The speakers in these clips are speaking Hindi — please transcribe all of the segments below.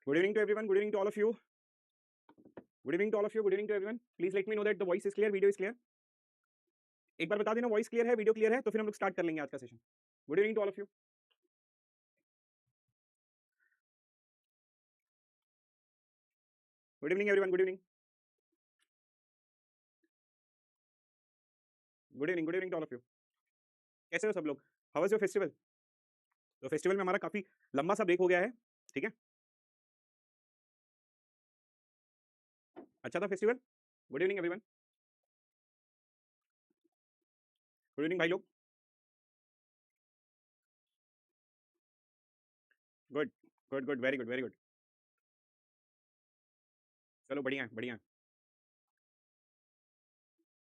Good evening to everyone. Good evening to all of you. Good evening to all of you. Good evening to everyone. Please let me know that the voice is clear, video is clear. एक बार बता देना वॉइस क्लियर है, वीडियो क्लियर है, तो फिर हम लोग स्टार्ट कर लेंगे आज का session. Good evening to all of you. Good evening everyone. Good evening. Good evening to all of you. कैसे हो सब लोग? How was your festival? तो फेस्टिवल में हमारा काफी लंबा सा ब्रेक हो गया है. ठीक है, अच्छा था festival. Good evening everyone. Good evening भाई लोग. Good good good, very good very good. चलो बढ़िया है, बढ़िया है.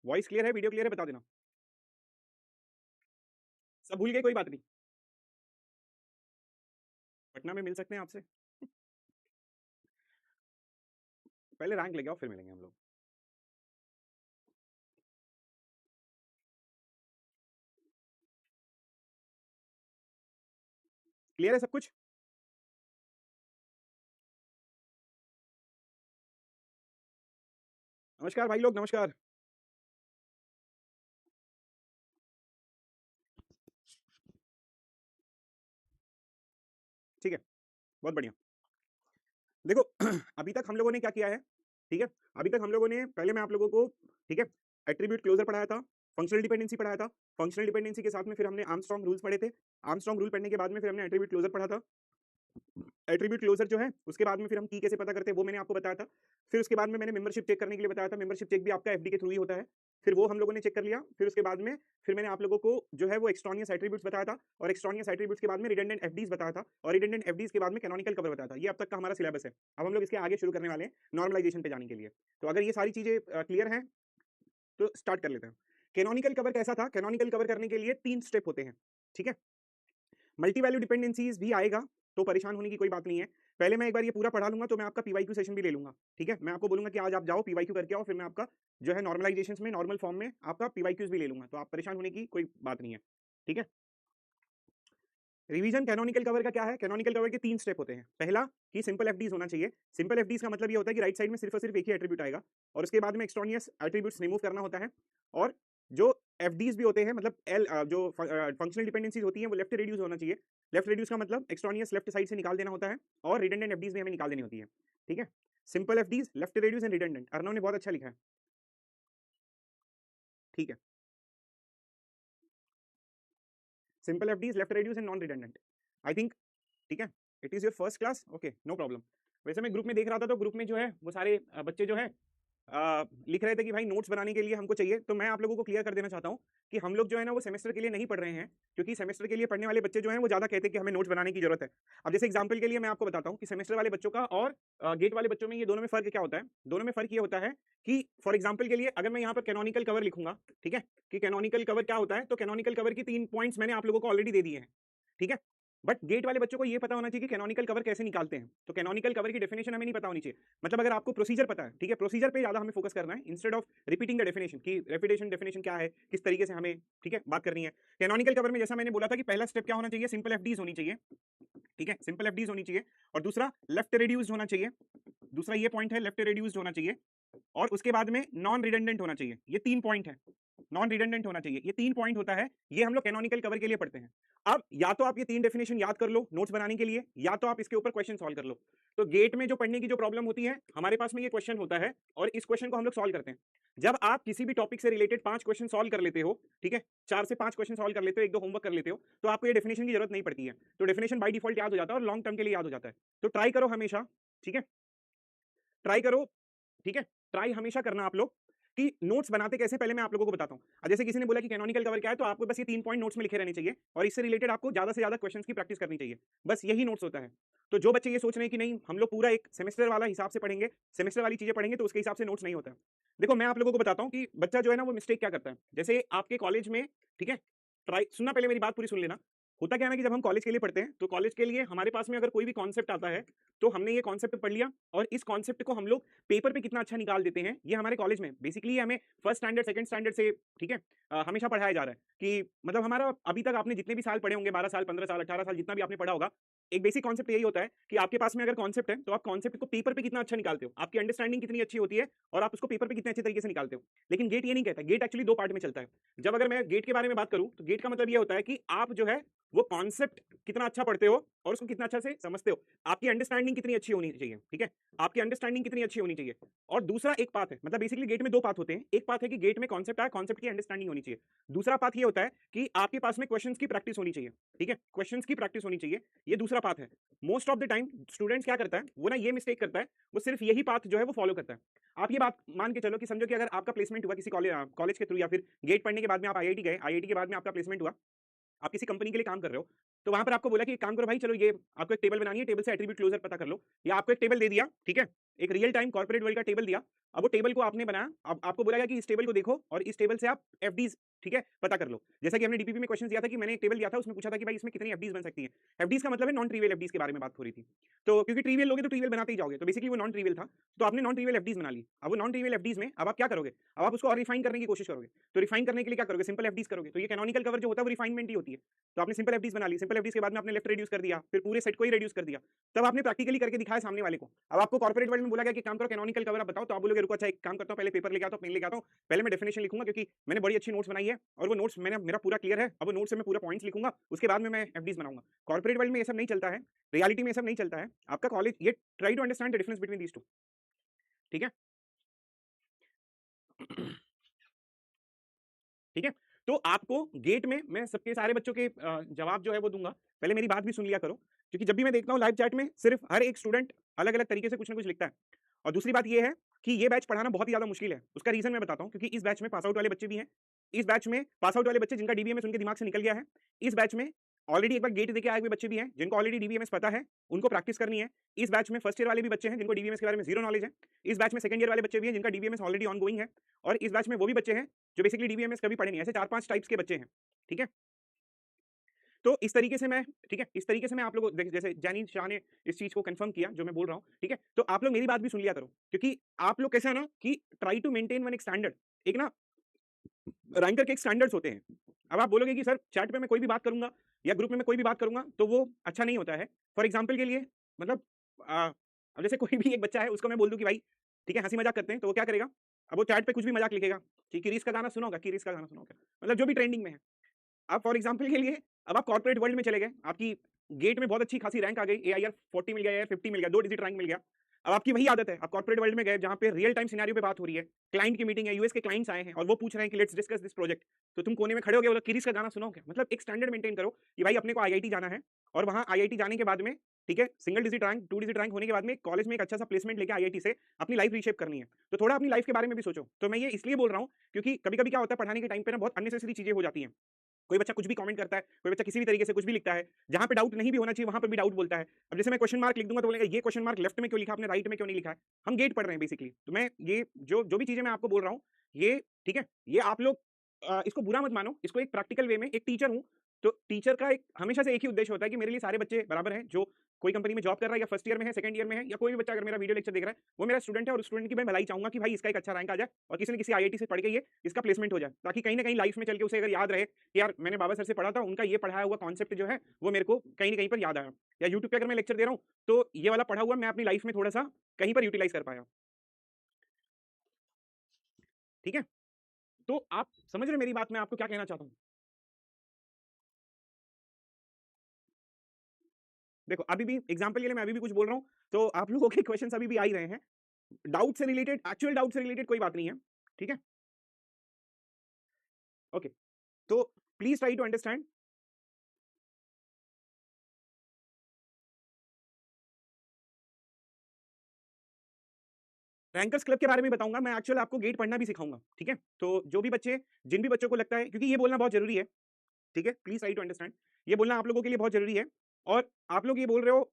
वॉइस क्लियर है, वीडियो क्लियर है, बता देना. सब भूल गए, कोई बात नहीं. पटना में मिल सकते हैं आपसे. पहले रैंक लेके आओ, फिर मिलेंगे हम लोग. क्लियर है सब कुछ? नमस्कार भाई लोग, नमस्कार. ठीक है, बहुत बढ़िया. देखो अभी तक हम लोगों ने क्या किया है, ठीक है. अभी तक हम लोगों ने, पहले मैं आप लोगों को, ठीक है, एट्रीब्यूट क्लोजर पढ़ाया था, फंक्शनल डिपेंडेंसी पढ़ाया था. फंक्शनल डिपेंडेंसी के साथ में फिर हमने आर्मस्ट्रांग रूल्स पढ़े थे. आर्मस्ट्रांग रूल पढ़ने के बाद में फिर हमने एट्रीब्यूट क्लोजर पढ़ा था. एट्रीब्यूट क्लोजर जो है उसके बाद में फिर हम की कैसे पता करते हैं वो मैंने आपको बताया था. फिर उसके बाद में मैंने मेंबरशिप चेक करने के लिए बताया था. मेंबरशिप चेक भी आपका एफडी के थ्रू ही होता है. फिर वो हम लोगों ने चेक कर लिया. फिर उसके बाद में फिर मैंने आप लोगों को जो है वो एक्सट्रानियस एट्रीब्यूट्स बताया था. और एक्सट्रानियस एट्रीब्यूट्स के बाद में रिडंडेंट एफडीज बताया था. और रिडंडेंट एफडीज के बाद में कैनोनिकल कवर बताया था. ये अब तक का हमारा सिलेबस है. अब हम लोग इसके आगे शुरू करने वाले हैं नॉर्मलाइजेशन पे जाने के लिए. तो अगर ये सारी चीजें क्लियर हैं तो स्टार्ट कर लेते हैं. कैनोनिकल कवर कैसा था? कैनोनिकल कवर करने के लिए 3 स्टेप होते हैं. ठीक है, मल्टी वैल्यू डिपेंडेंसीज भी आएगा तो परेशान होने की कोई बात नहीं है. पहले मैं एक बार ये पूरा पढ़ा लूंगा तो मैं आपका पीवाईक्यू सेशन भी ले लूंगा. ठीक है, मैं आपको बोलूंगा कि आज आप जाओ पीवाईक्यू करके आओ. फिर मैं आपका जो है नॉर्मलाइजेशन में नॉर्मल फॉर्म में आपका पीवाईक्यूज भी ले लूंगा. तो आप परेशान होने की कोई बात नहीं है. ठीक है, रिवीजन कैनोनिकल कवर का क्या है? कैनोनिकल कवर के 3 स्टेप होते हैं. पहला कि सिंपल एफडीज होना चाहिए. सिंपल एफडीज का मतलब ये होता है कि राइट साइड में सिर्फ और सिर्फ एक ही एट्रीब्यूट आएगा. और उसके बाद में एक्सट्रानियस एट्रीब्यूट्स रिमूव करना होता है. और जो एफडीज भी होते हैं, मतलब एल जो फंक्शनल डिपेंडेंसीज होती हैं वो लेफ्ट रेड्यूस होना चाहिए. लेफ्ट रेड्यूस का मतलब एक्सट्रानियस लेफ्ट साइड से निकाल देना होता है. और रिडंडेंट एफडीज भी हमें निकाल देनी होती है. ठीक है, simple FDs, left reduce and redundant. Arnav ने बहुत अच्छा लिखा है. ठीक है, simple FDs, left reduce and non redundant. I think ठीक है, it is your first class. Okay, no problem. वैसे मैं ग्रुप में देख रहा था तो ग्रुप में जो है वो सारे बच्चे जो है लिख रहे थे कि भाई नोट्स बनाने के लिए हमको चाहिए. तो मैं आप लोगों को क्लियर कर देना चाहता हूँ कि हम लोग जो है ना वो सेमेस्टर के लिए नहीं पढ़ रहे हैं. क्योंकि सेमेस्टर के लिए पढ़ने वाले बच्चे जो हैं वो ज्यादा कहते हैं कि हमें नोट्स बनाने की जरूरत है. अब जैसे एग्जांपल के लिए मैं आपको बताता हूँ कि सेमेस्टर वाले बच्चों का और गेट वाले बच्चों में ये दोनों में फर्क क्या होता है. दोनों में फर्क ये होता है कि फॉर एग्जाम्पल के लिए अगर मैं यहाँ पर कैनोनिकल कवर लिखूंगा, ठीक है, कि कैनोनिकल कवर क्या होता है, तो कैनोनिकल कवर की 3 पॉइंट्स मैंने आप लोगों को ऑलरेडी दे दिए हैं. ठीक है, बट गेट वाले बच्चों को ये पता होना चाहिए कि कैनोनिकल कवर कैसे निकालते हैं. तो कैनोनिकल कवर की डेफिनेशन हमें नहीं पता होनी चाहिए. मतलब अगर आपको प्रोसीजर पता है, ठीक है, प्रोसीजर पे ज्यादा हमें फोकस करना है instead of repeating the definition की रेपिटेशन डेफिनेशन क्या है, किस तरीके से हमें, ठीक है, बात करनी है. कैनोनिकल कवर में जैसा मैंने बोला था कि पहला स्टेप क्या होना चाहिए, सिंपल एफडीज होनी चाहिए. ठीक है, सिंपल एफडीज होनी चाहिए. और दूसरा लेफ्ट रिड्यूस्ड होना चाहिए. दूसरा ये पॉइंट है, लेफ्ट रिड्यूस्ड होना चाहिए. और उसके बाद में नॉन रिडंडेंट होना चाहिए. ये 3 पॉइंट है. नॉन रिडंडेंट होना चाहिए, ये 3 पॉइंट होता है. ये हम लोग कैनोनिकल कवर के लिए पढ़ते हैं. अब या तो आप ये 3 डेफिनेशन याद कर लो नोट्स बनाने के लिए, या तो आप इसके ऊपर क्वेश्चन सॉल्व कर लो. तो गेट में जो पढ़ने की जो प्रॉब्लम होती है, हमारे पास में ये क्वेश्चन होता है और इस क्वेश्चन को हम लोग सॉल्व करते हैं. जब आप किसी भी टॉपिक से रिलेटेड 5 क्वेश्चन सॉल्व कर लेते हो, ठीक है, 4 से 5 क्वेश्चन सॉल्व कर लेते हो, 1-2 होमवर्क कर लेते हो, तो आपको ये डेफिनेशन की जरूरत नहीं पड़ती है. तो डेफिनेशन बाय डिफॉल्ट याद हो जाता है और लॉन्ग टर्म के लिए याद हो जाता है. तो ट्राई करो हमेशा, ठीक है, ट्राई करो. ठीक है, ट्राई हमेशा करना आप लोग कि नोट्स बनाते कैसे, पहले मैं आप लोगों को बताता हूं. जैसे किसी ने बोला कि कैनोनिकल कवर क्या है, तो आपको बस ये 3 पॉइंट नोट्स में लिखे रहने चाहिए और इससे रिलेटेड आपको ज्यादा से ज्यादा क्वेश्चंस की प्रैक्टिस करनी चाहिए. बस यही नोट्स होता है. तो जो बच्चे ये सोच रहे हैं कि नहीं हम लोग पूरा एक सेमेस्टर वाला हिसाब से पढ़ेंगे, सेमेस्टर वाली चीजें पढ़ेंगे, तो उसके हिसाब से नोट्स नहीं होता है. देखो मैं आप लोगों को बताता हूँ कि बच्चा जो है ना वो मिस्टेक क्या करता है. जैसे आपके कॉलेज में, ठीक है, ट्राई सुनना, पहले मेरी बात पूरी सुन लेना. होता क्या है ना कि जब हम कॉलेज के लिए पढ़ते हैं तो कॉलेज के लिए हमारे पास में अगर कोई भी कॉन्सेप्ट आता है तो हमने ये कॉन्सेप्ट पढ़ लिया और इस कॉन्सेप्ट को हम लोग पेपर पे कितना अच्छा निकाल देते हैं, ये हमारे कॉलेज में बेसिकली हमें फर्स्ट स्टैंडर्ड सेकंड स्टैंडर्ड से, ठीक है, हमेशा पढ़ाया जा रहा है कि मतलब हमारा अभी तक आपने जितने भी साल पढ़े होंगे, 12 साल 15 साल 18 साल जितना भी आपने पढ़ा होगा, एक बेसिक कॉन्सेप्ट यही होता है कि आपके पास में अगर कॉन्सेप्ट है तो आप कॉन्सेप्ट को पेपर पे कितना अच्छा निकालते हो, आपकी अंडरस्टैंडिंग कितनी अच्छी होती है और आप उसको पेपर पे कितने अच्छे तरीके से निकालते हो। लेकिन गेट ये नहीं कहता, गेट एक्चुअली दो पार्ट में चलता है। जब अगर मैं गेट के बारे में बात करूं तो गेट का मतलब ये होता है कि आप जो है वो कॉन्सेप्ट कितना अच्छा पढ़ते हो और उसको कितना अच्छा से समझते हो, आपकी अंडरस्टैंडिंग कितनी अच्छी होनी चाहिए, ठीक है, आपकी अंडरस्टैंडिंग कितनी अच्छी होनी चाहिए। और दूसरा एक पाथ है, मतलब बेसिकली गेट में दो पाथ होते हैं, एक पाथ है कि गेट में कॉन्सेप्ट आया, कॉन्सेप्ट की अंडरस्टैंडिंग होनी चाहिए। दूसरा पाथ ये होता है कि आपके पास में क्वेश्चंस की प्रैक्टिस होनी चाहिए, ठीक है, क्वेश्चंस की प्रैक्टिस होनी चाहिए, ये दूसरा पाथ है। Most of the time students क्या करता है, वो ना ये मिस्टेक करता है, वो सिर्फ यही पाथ जो है वो फॉलो करता है। आप ये बात मान के चलो कि समझो कि अगर आपका प्लेसमेंट हुआ किसी कॉलेज के थ्रू या फिर गेट पढ़ने के बाद में आप आईआईटी गए, आईआईटी के बाद में आपका प्लेसमेंट हुआ, आप किसी कंपनी के लिए काम कर रहे हो, तो वहां पर आपको बोला कि एक काम करो भाई, चलो ये आपको एक टेबल बनानी है, टेबल से एट्रीब्यूट क्लोजर पता कर लो, या आपको एक टेबल दे दिया, ठीक है, एक रियल टाइम कॉर्पोरेट वर्ल्ड का टेबल दिया। अब वो टेबल को आपने बनाया, अब आपको बोला गया कि इस टेबल को देखो और इस टेबल से आप एफडीज, ठीक है, पता कर लो। जैसा कि हमने डीपीपी में क्वेश्चन दिया था कि मैंने एक टेबल दिया था, उसमें पूछा था कि भाई इसमें कितनी एफडीज बन सकती है। एफडीज का मतलब है नॉन ट्रिवियल एफडीज के बारे में बात हो रही थी। तो क्योंकि ट्रिवियल लोगे तो ट्रिवियल बनाते ही जाओगे, तो बेसिकली वो नॉन ट्रिवियल था, तो आपने नॉन ट्रिवियल एफडीज बना ली। अब वो नॉन ट्रिवियल एफडीज में अब आप क्या करोगे, अब आप उसको और रिफाइन करने की कोशिश करोगे। तो रिफाइन करने के लिए क्या करोगे, सिंपल एफडीज करोगे। तो ये कैनोनिकल कवर जो होता है वो रिफाइनमेंट ही होती है। तो आपने सिंपल एफडीज बना ली, सिंपल एफडीज के बाद में आपने लेफ्ट रिड्यूस कर दिया, फिर पूरे सेट को ही रिड्यूस कर दिया, तब आपने प्रैक्टिकली करके दिखाया सामने वाले को। अब आपको कॉर्पोरेट वर्ल्ड में बोला गया कि काम करो कैनोनिकल कवर आप बताओ, तो आप बोलोगे रुको अच्छा एक काम करता हूं, पहले पेपर लेके आता हूं, पेन लेके आता हूं, पहले मैं डेफिनेशन लिखूंगा क्योंकि मैंने बड़ी अच्छी नोट्स बनाई है और वो नोट्स मैंने मेरा पूरा क्लियर है, अब वो नोट्स से मैं पूरा पॉइंट्स लिखूंगा, उसके बाद में मैं एफडीज बनाऊंगा। कॉर्पोरेट वर्ल्ड में ये सब नहीं चलता है, रियलिटी में ये सब नहीं चलता है। आपका कॉलेज ये try to understand the difference between these two, ठीक है, ठीक है। तो आपको गेट में मैं सबके सारे बच्चों के जवाब जो है वो दूंगा, पहले मेरी बात भी सुन लिया करो, क्योंकि जब भी मैं देखता हूँ लाइव चैट में सिर्फ हर एक स्टूडेंट अलग अलग तरीके से कुछ ना कुछ लिखता है। और दूसरी बात ये है कि ये बैच पढ़ाना बहुत ही ज्यादा मुश्किल है, उसका रीजन मैं बताता हूँ, क्योंकि इस बैच में पास आउट वाले बच्चे भी हैं, इस बैच में पास आउट वाले बच्चे जिनका डीबीएमएस उनके दिमाग से निकल गया है, इस बैच में ऑलरेडी एक बार गेट देके आए हुए बच्चे भी हैं जिनको ऑलरेडी डीबीएमएस पता है, उनको प्रैक्टिस करनी है। इस बैच में फर्स्ट ईयर वाले भी बच्चे हैं जिनको डीबीएमएस के बारे में जीरो नॉलेज है, इस बैच में सेकंड ईयर वाले बच्चे भी हैं जिनका डीबीएमएस ऑलरेडी ऑन गोइंग है, और इस बैच में वो भी बच्चे हैं जो बेसिकली डीबीएमएस कभी पढ़े नहीं, ऐसे 4-5 टाइप्स के बच्चे हैं, ठीक है। तो इस तरीके से मैं, ठीक है, इस तरीके से मैं आप लोगों को, जैसे जैनी शाह ने इस चीज को कंफर्म किया जो मैं बोल रहा हूँ, ठीक है, तो आप लोग मेरी बात भी सुन लिया करो, क्योंकि आप लोग कैसे है ना कि ट्राई टू मेंटेन वन एक स्टैंडर्ड, एक ना रैंकर के एक स्टैंडर्ड्स होते हैं। अब आप बोलोगे कि सर चैट पे मैं कोई भी बात करूंगा या ग्रुप में मैं कोई भी बात करूंगा तो वो अच्छा नहीं होता है। फॉर एग्जाम्पल के लिए मतलब अब जैसे कोई भी एक बच्चा है उसको मैं बोल दूं कि भाई ठीक है हंसी मजाक करते हैं, तो वो क्या करेगा, अब वो चैट पे कुछ भी मजाक लिखेगा कि किरीस का गाना सुनोगा, किरीस का गाना सुनोगा, मतलब जो भी ट्रेंडिंग में है। अब फॉर एग्जाम्पल के लिए अब आप कॉर्पोरेट वर्ल्ड में चले गए, आपकी गेट में बहुत अच्छी खासी रैंक आ गई, AIR 40 मिल गया, AIR 50 मिल गया, 2 डिजिट रैंक मिल गया। अब आपकी वही आदत है, आप कॉर्पोरेट वर्ल्ड में गए जहां पे रियल टाइम सिनेरियो पे बात हो रही है, क्लाइंट की मीटिंग है, यूएस के क्लाइंट्स आए हैं और वो पूछ रहे हैं कि लेट्स डिस्कस दिस प्रोजेक्ट, तो तुम कोने में खड़े हो गए, बोला किरीस का गाना सुनो क्या, मतलब एक स्टैंडर्ड मेंटेन करो कि भाई अपने को आईआईटी जाना है और वहां आईआईटी जाने के बाद में, ठीक है, single digit rank 2 digit rank होने के बाद में कॉलेज में एक अच्छा सा प्लेसमेंट लेके आईआईटी से अपनी लाइफ रीशेप करनी है, तो थोड़ा अपनी लाइफ के बारे में भी सोचो। तो मैं ये इसलिए बोल रहा हूँ क्योंकि कभी कभी क्या होता है पढ़ाने के टाइम पे ना बहुत अननेसेसरी चीजें हो जाती हैं, कोई बच्चा कुछ भी कमेंट करता है, कोई बच्चा किसी भी तरीके से कुछ भी लिखता है, जहां पे डाउट नहीं भी होना चाहिए वहां पर भी डाउट बोलता है। अब जैसे मैं क्वेश्चन मार्क लिख दूंगा तो बोलेगा ये क्वेश्चन मार्क लेफ्ट में क्यों लिखा आपने, राइट में क्यों नहीं लिखा है। हम गेट पढ़ रहे हैं बेसिकली, तो मैं ये जो जो भी चीजें मैं आपको बोल रहा हूँ ये, ठीक है, ये आप लोग इसको बुरा मत मानो, इसको एक प्रैक्टिकल वे में, एक टीचर हूँ तो टीचर का एक हमेशा से एक ही उद्देश्य होता है कि मेरे लिए सारे बच्चे बराबर हैं, जो कोई कंपनी में जॉब कर रहा है या फर्स्ट ईयर में है, सेकंड ईयर में है, या कोई भी बच्चा अगर मेरा वीडियो लेक्चर देख रहा है वो मेरा स्टूडेंट है और स्टूडेंट की मैं भलाई चाहूंगा कि भाई इसका एक अच्छा रैंक आ जाए और किसी न किसी आईआईटी से पढ़ के ये इसका प्लेसमेंट हो जाए, ताकि कहीं ना कहीं लाइफ में चल के उसे अगर याद रहे कि यार मैंने बाबा सर से पढ़ा था, उनका ये पढ़ाया हुआ कॉन्सेप्ट जो है वो मेरे को कहीं ना कहीं पर याद आया, या यूट्यूब पे अगर मैं लेक्चर दे रहा हूँ तो ये वाला पढ़ा हुआ मैं अपनी लाइफ में थोड़ा सा कहीं पर यूटिलाइज कर पाया, ठीक है। तो आप समझ रहे मेरी बात, मैं आपको क्या कहना चाहता हूँ। देखो अभी भी एग्जांपल के लिए मैं अभी भी कुछ बोल रहा हूँ तो आप लोगों के क्वेश्चंस अभी भी आ ही रहे हैं, डाउट से रिलेटेड, एक्चुअल डाउट से रिलेटेड कोई बात नहीं है, ठीक है, ओके। तो please try to understand. Rankers club के बारे में बताऊंगा मैं, एक्चुअल आपको गेट पढ़ना भी सिखाऊंगा, ठीक है। तो जो भी बच्चे, जिन भी बच्चों को लगता है, क्योंकि ये बोलना बहुत जरूरी है, ठीक है, प्लीज ट्राई टू अंडरस्टैंड, ये बोलना आप लोगों के लिए बहुत जरूरी है। और आप लोग ये बोल रहे हो,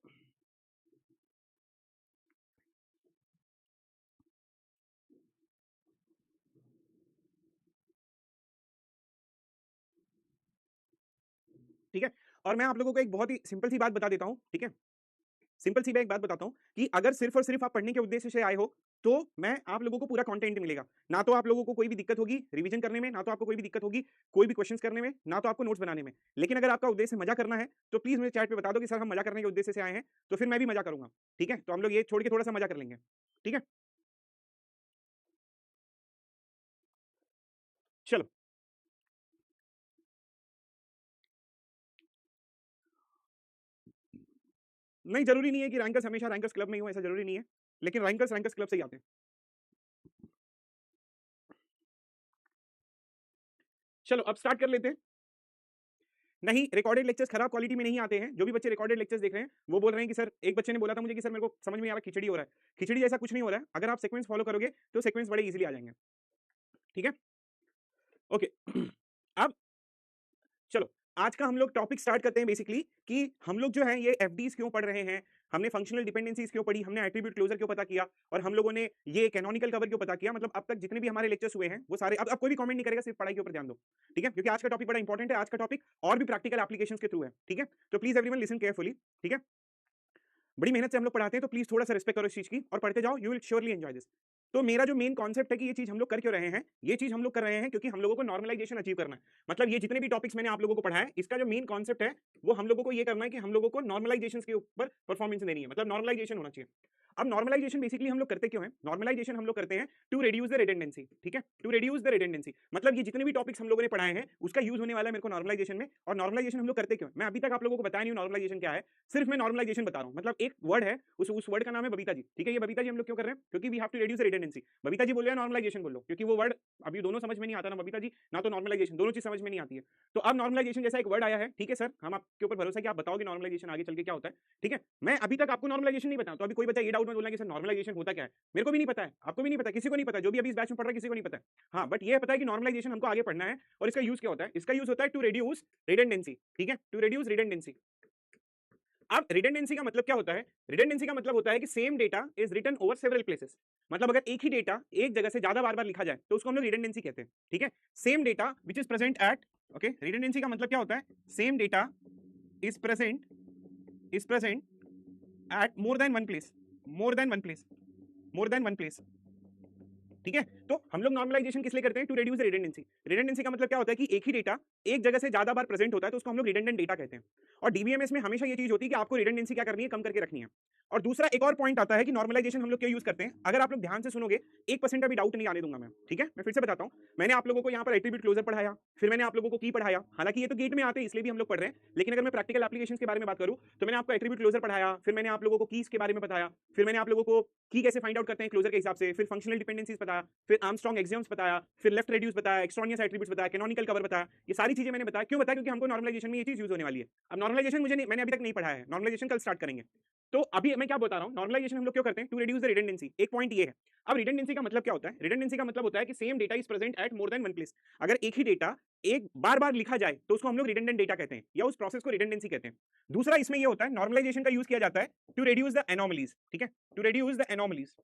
ठीक है, और मैं आप लोगों को एक बहुत ही सिंपल सी बात बता देता हूं, ठीक है, सिंपल सी मैं एक बात बताता हूं कि अगर सिर्फ और सिर्फ आप पढ़ने के उद्देश्य से आए हो तो मैं आप लोगों को पूरा कंटेंट मिलेगा, ना तो आप लोगों को कोई भी दिक्कत होगी रिवीजन करने में, ना तो आपको कोई भी दिक्कत होगी कोई भी क्वेश्चंस करने में, ना तो आपको नोट्स बनाने में। लेकिन अगर आपका उद्देश्य मजा करना है तो प्लीज मुझे चैट पे बता दो कि सर हम मजा करने के उद्देश्य से आए हैं, तो फिर मैं भी मजा करूंगा। ठीक है, तो हम लोग ये छोड़ के थोड़ा सा मजा कर लेंगे। ठीक है, चलो। नहीं, जरूरी नहीं है कि रैंकर्स हमेशा रैंकर्स क्लब में ही हो, ऐसा जरूरी नहीं है, लेकिन रैंकर्स रैंकर्स क्लब से ही आते हैं। चलो अब स्टार्ट कर लेते हैं। नहीं, रिकॉर्डेड लेक्चर्स खराब क्वालिटी में नहीं आते हैं। जो भी बच्चे रिकॉर्डेड लेक्चर्स देख रहे हैं वो बोल रहे हैं कि सर, एक बच्चे ने बोला था मुझे कि सर मेरे को समझ में आ रहा है खिचड़ी हो रहा है। खिचड़ी जैसा कुछ नहीं हो रहा है, अगर आप सीक्वेंस फॉलो करोगे तो सीक्वेंस बड़े इजीली आ जाएंगे। ठीक है, ओके। अब चलो, आज का हम लोग टॉपिक स्टार्ट करते हैं बेसिकली कि हम लोग जो है ये एफडीज क्यों पढ़ रहे हैं, हमने फंक्शनल डिपेंडेंसीज क्यों पढ़ी, हमने एट्रीब्यूट क्लोजर क्यों पता किया, और हम लोगों ने ये कैनोनिकल कवर क्यों पता किया। मतलब अब तक जितने भी हमारे लेक्चर्स हुए हैं वो सारे, अब कोई भी कमेंट नहीं करेगा, सिर्फ पढ़ाई के ऊपर ध्यान दो। ठीक है, क्योंकि आज का टॉपिक बड़ा इंपॉर्टेंट है। आज का टॉपिक और भी प्रैक्टिकल एप्लीकेशंस के थ्रू है। ठीक है, तो प्लीज एवरीवन लिसन केयरफुली। ठीक है, बड़ी मेहनत से हम लोग पढ़ाते हैं, तो प्लीज थोड़ा सा रिस्पेक्ट करो इस चीज की और पढ़ते जाओ, you will surely enjoy this. तो मेरा जो मेन कॉन्सेप्ट है कि ये चीज हम लोग कर क्यों रहे हैं, ये चीज हम लोग कर रहे हैं क्योंकि हम लोगों को नॉर्मलाइजेशन अचीव करना है। मतलब ये जितने भी टॉपिक्स मैंने आप लोगों को पढ़ाया है, इसका जो मेन कॉन्सेप्ट है वो हम लोगों को ये करना है कि हम लोगों को नॉर्मलाइजेशन के ऊपर परफॉर्मेंस देनी है, मतलब नॉर्मलाइजेशन होना चाहिए। अब नॉर्मलाइजेशन बेसिकली हम लोग करते क्यों है? नॉर्मलाइजेशन हम लोग करते हैं टू रिड्यूस द रिडंडेंसी। ठीक है, टू रिड्यूस द रिडंडेंसी, मतलब ये जितने भी टॉपिक्स हम लोगों ने पढ़ाए हैं उसका यूज होने वाला है मेरे को नॉर्मलाइजेशन में। और नॉर्मलाइजेशन हम लोग करते क्यों? मैं अभी तक आप लोगों को बताया नहीं नॉर्मलाइजेशन क्या है, सिर्फ मैं नॉर्मलाइजेशन बता रहा हूं। मतलब एक वर्ड है, उस वर्ड का नाम है बबीता जी। ठीक है, ये बबीता जी हम लोग क्यों कर रहे हैं? क्योंकि we have to reduce redundancy. Babita ji बोल रहे हैं नॉर्मलाइजेशन बोलो, क्योंकि वो वर्ड अभी दोनों समझ में नहीं आता ना बबीता जी, ना तो नॉर्मलाइजेशन, दोनों चीज समझ में नहीं आती है। तो अब नॉर्मलाइजेशन जैसा एक वर्ड आया है। ठीक है सर, हम आपके ऊपर भरोसा है कि आप बताओगे नॉर्मलाइजेशन आगे चल के क्या होता है। ठीक है, मैं अभी तक आपको नॉर्मलाइजेशन नहीं बताऊं, तो अभी कोई बच्चा ये डाउट में बोलना कि सर नॉर्मलाइजेशन होता क्या है, मेरे को भी नहीं पता है, आपको भी नहीं पता, किसी को नहीं पता, जो भी अभी इस बैच में पढ़ रहा है किसी को नहीं पता है। हाँ, बट ये पता है कि नॉर्मलाइजेशन हमको आगे पढ़ना है और इसका यूज क्या होता है। इसका यूज होता है टू रिड्यूस रिडंडेंसी। ठीक है, टू रिड्यूस रिडंडेंसी। अब रिडंडेंसी का मतलब क्या होता है? रिडंडेंसी का मतलब होता है कि same data is written over several places. मतलब अगर एक ही डेटा एक जगह से ज्यादा बार बार लिखा जाए तो उसको हम लोग रिडंडेंसी कहते हैं। ठीक है, same data which is present at, okay, redundancy का मतलब क्या होता है? Same data is present at more than one place, more than one place, more than one place. ठीक है, तो हम लोग नॉर्मलाइजेशन किस लिए करते हैं? To reduce redundancy. रिडंडेंसी का मतलब क्या होता है कि एक ही डेटा एक जगह से ज्यादा बार प्रेजेंट होता है तो उसको हम लोग रिडंडेंट डेटा कहते हैं। और डीबीएमएस में हमेशा ये चीज होती है कि आपको रिडंडेंसी क्या करनी है? कम करके रखनी है। और दूसरा एक और पॉइंट आता है कि नॉर्मलाइजेशन हम लोग क्यों यूज करते हैं। अगर आप लोग ध्यान से सुनोगे, 1% अभी डाउट नहीं आने दूंगा मैं। ठीक है, मैं फिर से बताता हूं। मैंने आप लोगों को यहाँ पर एट्रीब्यूट क्लोजर पढ़ाया, फिर मैंने आप लोगों को की पढ़ाया। हालांकि ये तो गेट में आते हैं इसलिए भी हम लोग पढ़ रहे हैं, लेकिन अगर मैं प्रैक्टिकल एप्लीकेशंस के बारे में बात करूं तो मैंने आपको एट्रीब्यूट क्लोजर पढ़ाया, फिर मैंने आप लोगों को कीज के बारे में बताया, फिर मैंने आप लोगों को की कैसे फाइंड आउट करते हैं क्लोजर के हिसाब से, फिर फंक्शनल डिपेंडेंसीज बताया, फिर आर्मस्ट्रांग एक्सियम्स बताया, फिर लेफ्ट रेड्यूस बताया, एक्सट्रानियस एट्रीब्यूट्स बताया, कैनोनिकल कवर बताया। ये सारी चीजें मैंने बताया। क्यों बताया? क्योंकि हमको नॉर्मलाइजेशन में ये चीज यूज होने वाली है। अब नॉर्मलाइजेशन मैंने अभी तक नहीं पढ़ाया है, नॉर्मलाइजेशन कल स्टार्ट करेंगे। तो अभी मैं क्या बता रहा हूं, नॉर्मलाइजेशन हम लोग क्यों करते हैं? To reduce the redundancy. एक पॉइंट ये है। अब रिडंडेंसी का मतलब क्या होता है? रिडंडेंसी का मतलब होता है कि same data is present at more than one place. अगर एक ही डेटा एक बार बार लिखा जाए तो उसको हम लोग रिडंडेंट डेटा कहते हैं, या उस प्रोसेस को रिडंडेंसी कहते हैं। दूसरा इसमें ये होता है, नॉर्मलाइजेशन का यूज किया जाता है टू रिड्यूस द एनोमलीज। ठीक है, टू रिड्यूस द एनोमलीज।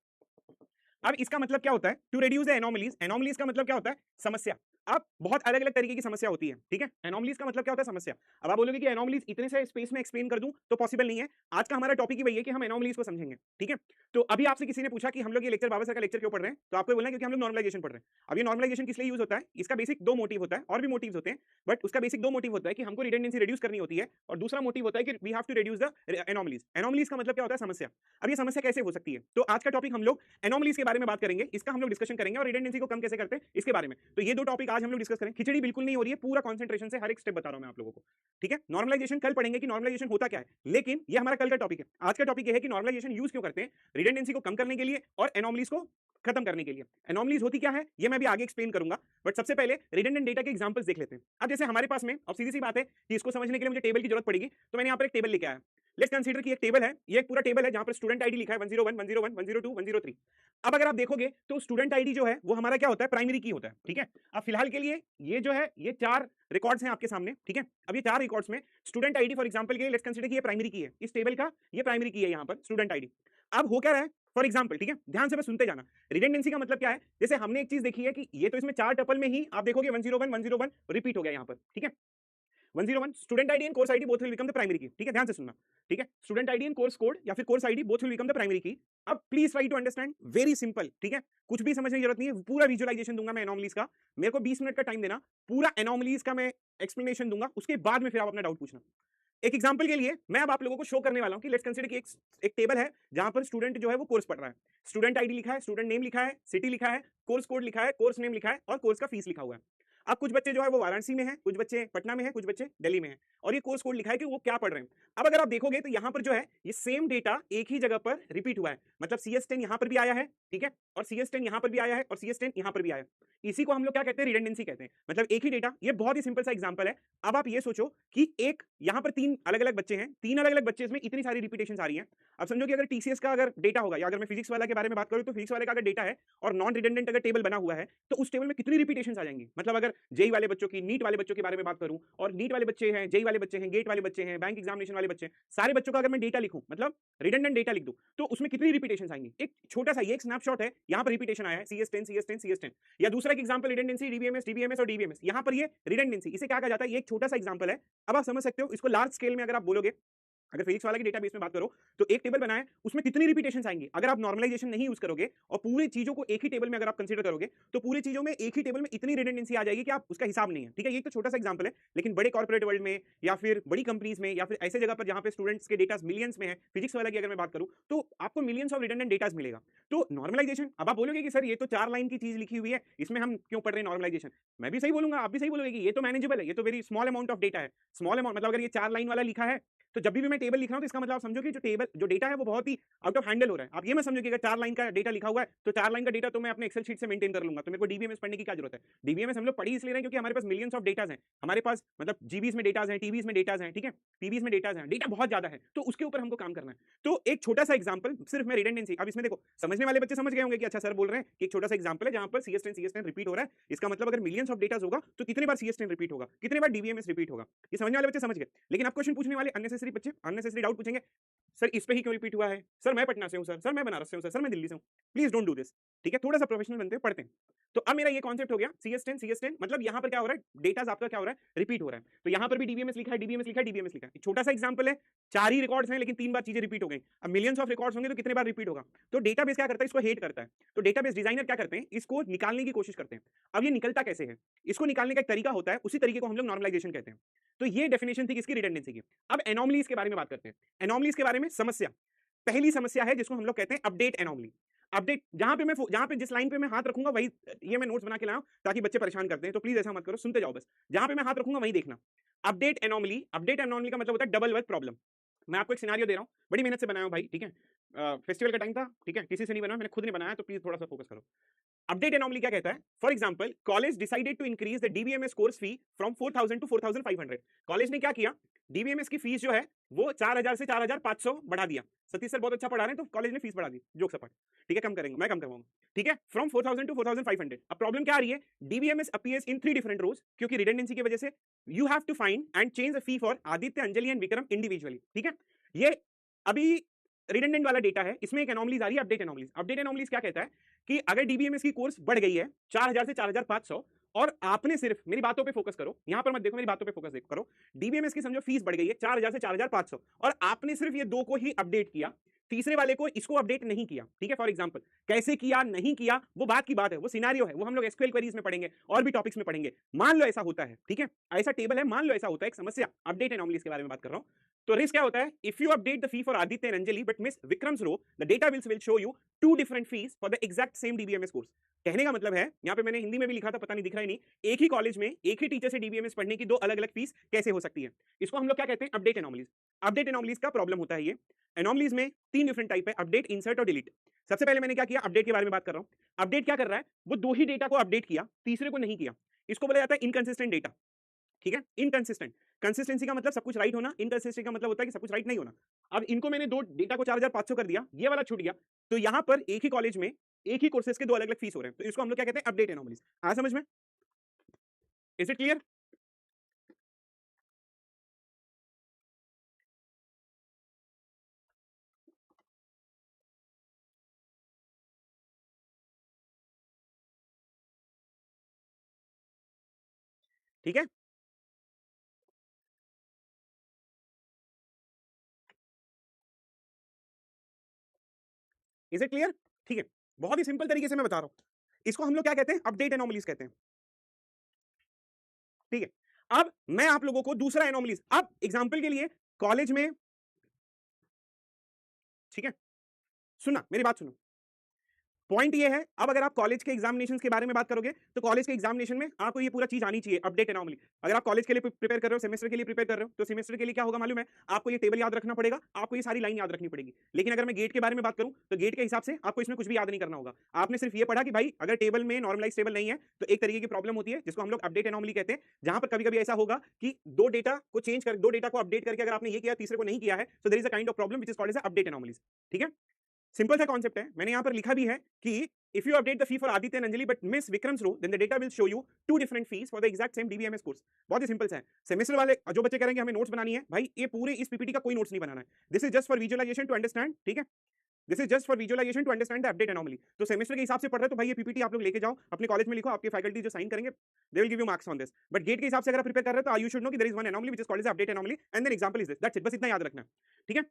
अब इसका मतलब क्या होता है? To reduce the anomalies. Anomalies का मतलब क्या होता है? समस्या। अब बहुत अलग अलग तरीके की समस्या होती है। ठीक है, एनोमलीज का मतलब क्या होता है? समस्या। अब आप बोलोगे कि एनोमलीज इतने से स्पेस में एक्सप्लेन कर दूं तो पॉसिबल नहीं है। आज का हमारा टॉपिक ही वही है कि हम एनोमलीज को समझेंगे। ठीक है, तो अभी आपसे किसी ने पूछा कि हम लोग ये लेक्चर, बाबा सर का लेक्चर क्यों पढ़ रहे हैं, तो आपको बोलना है क्योंकि हम लोग नॉर्मलाइजेशन पढ़ रहे हैं। अब ये नॉर्मलाइजेशन किस लिए यूज होता है? इसका बेसिक दो मोटिव होता है, और भी मोटिव्स होते हैं, बट उसका बेसिक दो मोटिव होता है कि हमको रिडंडेंसी रिड्यूस करनी होती है, और दूसरा मोटिव होता है कि we have to reduce the anomalies. Anomalies का मतलब क्या होता है? समस्या। अब ये समस्या कैसे हो सकती है? तो आज का टॉपिक हम लोग एनोमलीज के बारे में बात करेंगे, इसका हम लोग डिस्कशन करेंगे, और रिडंडेंसी को कम कैसे करते हैं इसके बारे में। तो ये दो टॉपिक आज हम लोग डिस्कस करेंगे। खिचड़ी बिल्कुल नहीं हो रही है, पूरा कंसंट्रेशन से हर एक स्टेप बता रहा हूं मैं आप लोगों को। ठीक है, नॉर्मलाइजेशन कल पढ़ेंगे कि नॉर्मलाइजेशन होता क्या है, लेकिन ये हमारा कल का टॉपिक है। आज का टॉपिक ये है कि नॉर्मलाइजेशन यूज क्यों करते हैं, रिडंडेंसी को कम करने के लिए और एनोमलीज को खत्म करने के लिए। एनोमलीज होती क्या है ये मैं भी आगे एक्सप्लेन करूंगा, बट सबसे पहले रिडंडेंट डेटा के एग्जांपल्स देख लेते हैं। अब जैसे हमारे पास में, अब सीधी सी बात है कि इसको समझने के लिए मुझे टेबल की जरूरत पड़ेगी, तो मैंने यहाँ पर एक टेबल लेके आया। लेट्स कंसीडर कि एक टेबल है, ये एक पूरा टेबल है जहां पर स्टूडेंट आईडी लिखा है 101 101 102 103। अब अगर आप देखोगे तो स्टूडेंट आईडी जो है वो हमारा क्या होता है? प्राइमरी की होता है। ठीक है, अब फिलहाल के लिए ये जो है ये 4 रिकॉर्ड्स हैं आपके सामने। ठीक है, अब ये 4 रिकॉर्ड्स में स्टूडेंट आईडी फॉर एग्जांपल के लिए लेट्स कंसीडर कि ये प्राइमरी की है, इस टेबल का ये प्राइमरी की है यहाँ पर स्टूडेंट आईडी। अब हो क्या रहा है फॉर एग्जांपल, ठीक है, ध्यान से बस सुनते जाना। रिडंडेंसी का मतलब क्या है? जैसे हमने एक चीज देखी है कि ये तो इसमें 4 टपल में ही आप देखोगे 101 101 रिपीट हो गया यहाँ पर। ठीक है, 101 student ID and course ID both will become the primary key. ठीक है, ध्यान से सुनना। ठीक है, student ID and course code या फिर course ID both will become the primary key. अब please try to understand, very simple. ठीक है, कुछ भी समझने की जरूरत नहीं है, पूरा विजुअलाइजेशन दूंगा मैं एनॉमलीज का। मेरे को 20 मिनट का टाइम देना, पूरा एनॉमलीज का मैं एक्सप्लेनेशन दूंगा, उसके बाद में फिर आप अपना डाउट पूछना। एक एग्जांपल के लिए मैं अब आप लोगों को शो करने वाला हूं कि लेट्स कंसीडर कि एक टेबल है जहां पर स्टूडेंट जो है वो कोर्स पढ़ रहा है। स्टूडेंट आईडी लिखा है, स्टूडेंट नेम लिखा है, सिटी लिखा है, कोर्स कोड लिखा है, कोर्स नेम लिखा है और कोर्स का फीस लिखा हुआ है। अब कुछ बच्चे जो है वो वाराणसी में है, कुछ बच्चे पटना में है, कुछ बच्चे दिल्ली में है, और ये कोर्स कोड लिखा है कि वो क्या पढ़ रहे हैं। अब अगर आप देखोगे तो यहाँ पर जो है ये सेम डेटा एक ही जगह पर रिपीट हुआ है, मतलब CS10 यहाँ पर भी आया है, ठीक है, और CS10 यहाँ पर भी आया है, और CS10 यहाँ पर भी आया है। इसी को हम लोग क्या कहते हैं, रिडंडेंसी कहते हैं, मतलब एक ही डेटा। ये बहुत ही सिंपल सा एग्जांपल है। अब आप ये सोचो कि एक यहाँ पर 3 अलग अलग बच्चे हैं, 3 अलग अलग बच्चे, इसमें इतनी सारी रिपीटेशन आ रही है। अब समझो कि अगर TCS का अगर डेटा होगा, या अगर मैं फिजिक्स वाला के बारे में बात करूं तो फिजिक्स वाले का अगर डेटा है और नॉन रिडंडेंट अगर टेबल बना हुआ है, तो उस टेबल में कितनी रिपीटेशन आ जाएंगी। मतलब अगर जेई वाले बच्चों की, नीट वाले बच्चों के बारे में बात करूं, और नीट वाले बच्चे हैं, जेई वाले बच्चे हैं, गेट वाले बच्चे हैं, बैंक एग्जामिनेशन वाले बच्चे हैं, सारे बच्चों का अगर मैं डेटा लिखूं, मतलब रिडंडेंट डेटा लिख दूं, तो उसमें कितनी रिपीटेशन आएंगी। एक छोटा सा ये एक स्नैपशॉट है, यहाँ पर रिपीटेशन आया है CS10 CS10 CS10। या दूसरा एग्जांपल रिडंडेंसी, डीबीएमएस डीबीएमएस और डीबीएमएस, यहाँ पर ये रिडंडेंसी, इसे क्या कहा जाता है, ये एक छोटा सा एग्जांपल है। अब आप समझ सकते हो इसको लार्ज स्केल में अगर आप बोलोगे, अगर फिजिक्स वाला की डेटाबेस में बात करो तो एक टेबल बनाए, उसमें कितनी रिपीटेशन आएंगी। अगर आप नॉर्मलाइजेशन नहीं यूज करोगे और पूरी चीजों को एक ही टेबल में अगर आप कंसीडर करोगे, तो पूरी चीजों में एक ही टेबल में इतनी रिडंडेंसी आ जाएगी कि आप उसका हिसाब नहीं है। ठीक है, ये तो छोटा सा एग्जांपल है, लेकिन बड़े कॉर्पोरेट वर्ल्ड में या फिर बड़ी कंपनीज में या फिर ऐसे जगह पर जहां पे स्टूडेंट्स के डेटा मिलियंस में है, फिजिक्स वाला की अगर मैं बात करूं तो आपको मिलियंस ऑफ रिडंडेंट डेटा मिलेगा। तो नॉर्मलाइजेशन, अब आप बोलोगे कि सर ये तो 4 लाइन की चीज लिखी हुई है, इसमें हम क्यों पढ़ रहे हैं नॉर्मलाइजेशन। मैं भी सही बोलूंगा, आप भी सही बोलोगे कि ये तो मैनेजेबल है, ये तो very small amount of data है। स्मॉल अमाउंट मतलब अगर ये 4 लाइन वाला लिखा है, तो जब भी मैं टेबल लिख रहा हूं तो इसका मतलब आप समझो कि जो टेबल जो डेटा है वो बहुत ही आउट ऑफ हैंडल हो रहा है। आप ये मत समझो कि अगर 4 लाइन का डेटा लिखा हुआ है तो 4 लाइन का डेटा तो मैं अपने एक्सेल शीट से मेंटेन कर लूंगा, तो मेरे को डीबीएमएस पढ़ने की क्या जरूरत है। डीबीएमएस हम लोग पढ़ी इसलिए रहे हैं क्योंकि हमारे पास मिलियंस ऑफ डेटाज हैं, हमारे पास मतलब जीबीज में डेटाज हैं, टीबीज में डेटाज हैं, ठीक है, पीबीज में डेटाज हैं, डेटा बहुत ज्यादा है, तो उसके ऊपर हमको काम करना है। तो एक छोटा सा एग्जांपल सिर्फ मैं रिडंडेंसी, अब इसमें देखो समझने वाले बच्चे समझ गए होंगे कि अच्छा सर बोल रहे हैं कि एक छोटा सा एग्जांपल है जहां पर CS10 रिपीट हो रहा है, इसका मतलब अगर मिलियंस ऑफ डेटाज होगा तो कितने बार CS10 रिपीट होगा, कितने बार डीबीएमएस रिपीट होगा। ये समझने वाले बच्चे समझ गए। लेकिन आप क्वेश्चन पूछने वाले अननेसेसरी बच्चे अननेसेसरी डाउट पूछेंगे, सर इस पे ही क्यों रिपीट हुआ है, सर मैं पटना से हूं, सर मैं बनारस से हूं, सर मैं दिल्ली से हूं। Please don't do this. ठीक है, थोड़ा सा प्रोफेशनल बनते हैं, पढ़ते हैं। तो अब मेरा ये कॉन्सेप्ट हो गया CS10 मतलब यहाँ पर क्या हो रहा है, डेटा आपका क्या हो रहा है, रिपीट हो रहा है। तो यहाँ पर भी डीबीएमएस लिखा है, डीबीएमएस लिखा है, डीबीएमएस लिखा है। छोटा सा एग्जांपल है, 4 ही रिकॉर्ड्स हैं लेकिन 3 बार चीजें रिपीट हो गई। अब मिलियंस ऑफ रिकॉर्ड्स होंगे तो कितने बार रिपीट होगा। तो डेटाबेस क्या करता है, इसको हेट करता है। तो डेटाबेस डिजाइनर क्या करते हैं, इसको निकालने की कोशिश करते हैं। अब ये निकलता कैसे है, इसको निकालने का एक तरीका होता है, उसी तरीके को हम लोग नॉर्मलाइजेशन कहते हैं। तो ये डेफिनेशन थी किसकी, रिडंडेंसी की। अब एनोमलीज के बारे में बात करते हैं। एनोमलीज के बारे में समस्या, पहली समस्या है जिसको हम लोग कहते हैं अपडेट एनोमली। अपडेट जहां पे जिस लाइन पे मैं हाथ रखूंगा वही, ये मैं नोट्स बना के लाया हूं ताकि बच्चे परेशान करते हैं, तो प्लीज ऐसा मत करो, सुनते जाओ बस। जहां पे मैं हाथ रखूंगा वही देखना। अपडेट एनोमली का मतलब होता है डबल वर्थ प्रॉब्लम। मैं आपको एक सिनारियो दे रहा हूं, बड़ी मेहनत से बनाया हूं भाई, ठीक है, फेस्टिवल का टाइम था, ठीक है, किसी से नहीं बनाया, मैंने खुद ने बनाया, तो प्लीज थोड़ा सा फोकस करो। अपडेट एनोमली क्या कहता है, for example college decided to increase the DBMS course fee from 4000 to 4500। College ने क्या किया, डीबीएमएस की फीस जो है वो 4000 से 4500 बढ़ा दिया। सतीश सर बहुत अच्छा पढ़ा रहे हैं तो कॉलेज ने फीस बढ़ा दी, जोक सपाट, ठीक है, कम करेंगे, मैं कम करवाऊंगा, ठीक है, फ्रॉम 4000 टू 4500। अब प्रॉब्लम क्या आ रही है, DBMS appears in 3 different rows, क्योंकि रिडंडेंसी की वजह से you have to find and change the fee for Aditya, Anjali and Vikram individually. ठीक है, ये अभी रिडंडेंट वाला डेटा है, इसमें एक एनोमलीज आ रही है, अपडेट एनोमलीज। अपडेट एनोमलीज क्या कहता है कि अगर डीबीएमएस की कोर्स बढ़ गई है 4000 से 4500, और आपने सिर्फ, मेरी बातों पे फोकस करो, यहां पर मत देखो, मेरी बातों पे फोकस करो। डीबीएमएस की समझो फीस बढ़ गई है 4000 से 4500, और आपने सिर्फ ये 2 को ही अपडेट किया, तीसरे वाले को इसको अपडेट नहीं किया। ठीक है, फॉर एग्जांपल कैसे किया नहीं किया वो बात की बात है, वो सिनेरियो है, वो हम लोग एसक्यूएल क्वेरीज में पढ़ेंगे और भी टॉपिक्स में पढ़ेंगे। मान लो ऐसा होता है, ठीक है, ऐसा टेबल है, मान लो ऐसा होता है, एक समस्या, अपडेट एनोमलीज के बारे में बात कर रहा हूं। तो रिस्क क्या होता है, if you update the fee for Aditya and Anjali but miss Vikram's row, the database will show you 2 different fees for the exact same DBMS course. कहने का मतलब है, यहां पे मैंने हिंदी में भी लिखा था, पता नहीं दिख रहा ही नहीं, एक ही कॉलेज में एक ही टीचर से डीबीएमएस पढ़ने की 2 अलग अलग फीस कैसे हो सकती है। इसको हम लोग क्या कहते हैं, अपडेट एनोमलीज। अपडेट एनोमलीज का प्रॉब्लम होता है ये। एनोमलीज में 3 डिफरेंट टाइप है, अपडेट, इंसर्ट और डिलीट। सबसे पहले मैंने क्या किया, अपडेट के बारे में बात कर रहा हूं। अपडेट क्या कर रहा है, वो 2 ही डेटा को अपडेट किया, तीसरे को नहीं किया। इसको बोला जाता है इनकंसिस्टेंट डेटा। ठीक है, इनकंसिस्टेंट, कंसिस्टेंसी का मतलब सब कुछ राइट होना, इनकंसिस्टेंसी का मतलब होता है कि सब कुछ राइट नहीं होना। अब इनको मैंने 2 डेटा को 4500 कर दिया, ये वाला छूट गया, तो यहां पर एक ही कॉलेज में एक ही कोर्सेज के 2 अलग अलग फीस हो रहे हैं, तो इसको हम लोग क्या कहते हैं, अपडेट एनोमलीज। आ समझ में, इज इट क्लियर। ठीक है, इज इट क्लियर? ठीक है, बहुत ही सिंपल तरीके से मैं बता रहा हूं, इसको हम लोग क्या कहते हैं, अपडेट एनोमलीज कहते हैं। ठीक है, अब मैं आप लोगों को दूसरा एनोमलीज, अब एग्जांपल के लिए कॉलेज में, ठीक है, सुना मेरी बात सुनो, पॉइंट ये है, अब अगर आप कॉलेज के एग्जामिनेशंस के बारे में बात करोगे तो कॉलेज के एग्जामिनेशन में आपको ये पूरा चीज आनी चाहिए, अपडेट एनोमली। अगर आप कॉलेज के लिए प्रिपेयर कर रहे हो, सेमेस्टर के लिए प्रिपेयर कर रहे हो, तो सेमेस्टर के लिए क्या होगा मालूम है, आपको ये टेबल याद रखना पड़ेगा, आपको ये सारी लाइन याद रखनी पड़ेगी। लेकिन अगर मैं गेट के बारे में बात करूं तो गेट के हिसाब से आपको इसमें कुछ भी याद नहीं करना होगा, आपने सिर्फ ये पढ़ा कि भाई अगर टेबल में नॉर्मलाइज टेबल नहीं है तो एक तरीके की प्रॉब्लम होती है जिसको हम लोग अपडेट एनोमली कहते हैं, जहां पर कभी कभी ऐसा होगा कि दो डेटा को चेंज कर, दो डेटा को अपडेट करके अगर आपने ये किया तीसरे को नहीं किया है, तो there is a kind of problem which is called as update anomalies. ठीक है, सिंपल सा कॉन्सेप्ट है, मैंने यहां पर लिखा भी है कि if you update the fee for Aditya and Anjali but miss Vikram's row, then the data will show you two different fees for the exact same DBMS course। बहुत ही सिंपल सा है। सेमेस्टर वाले जो बच्चे करेंगे हमें नोट्स बनानी है, भाई ये पूरे इस पीपीटी का कोई नोट्स नहीं बनाना है, this is just for visualisation to understand. ठीक है, this is just for visualisation to understand the update anomaly. तो सेमेस्टर के हिसाब से पढ़ रहे हो तो भाई ये पीपीटी आप लोग लेके जाओ, अपने कॉलेज में लिखो, आपके फैकल्टी जो साइन करेंगे they will give you marks on this. But get के हिसाब से अगर आप प्रिपेयर कर रहे हो तो यू शुड नो कि there is one anomaly which is called as update anomaly and then example is this, that's it, बस इतना याद रखना है। ठीक है,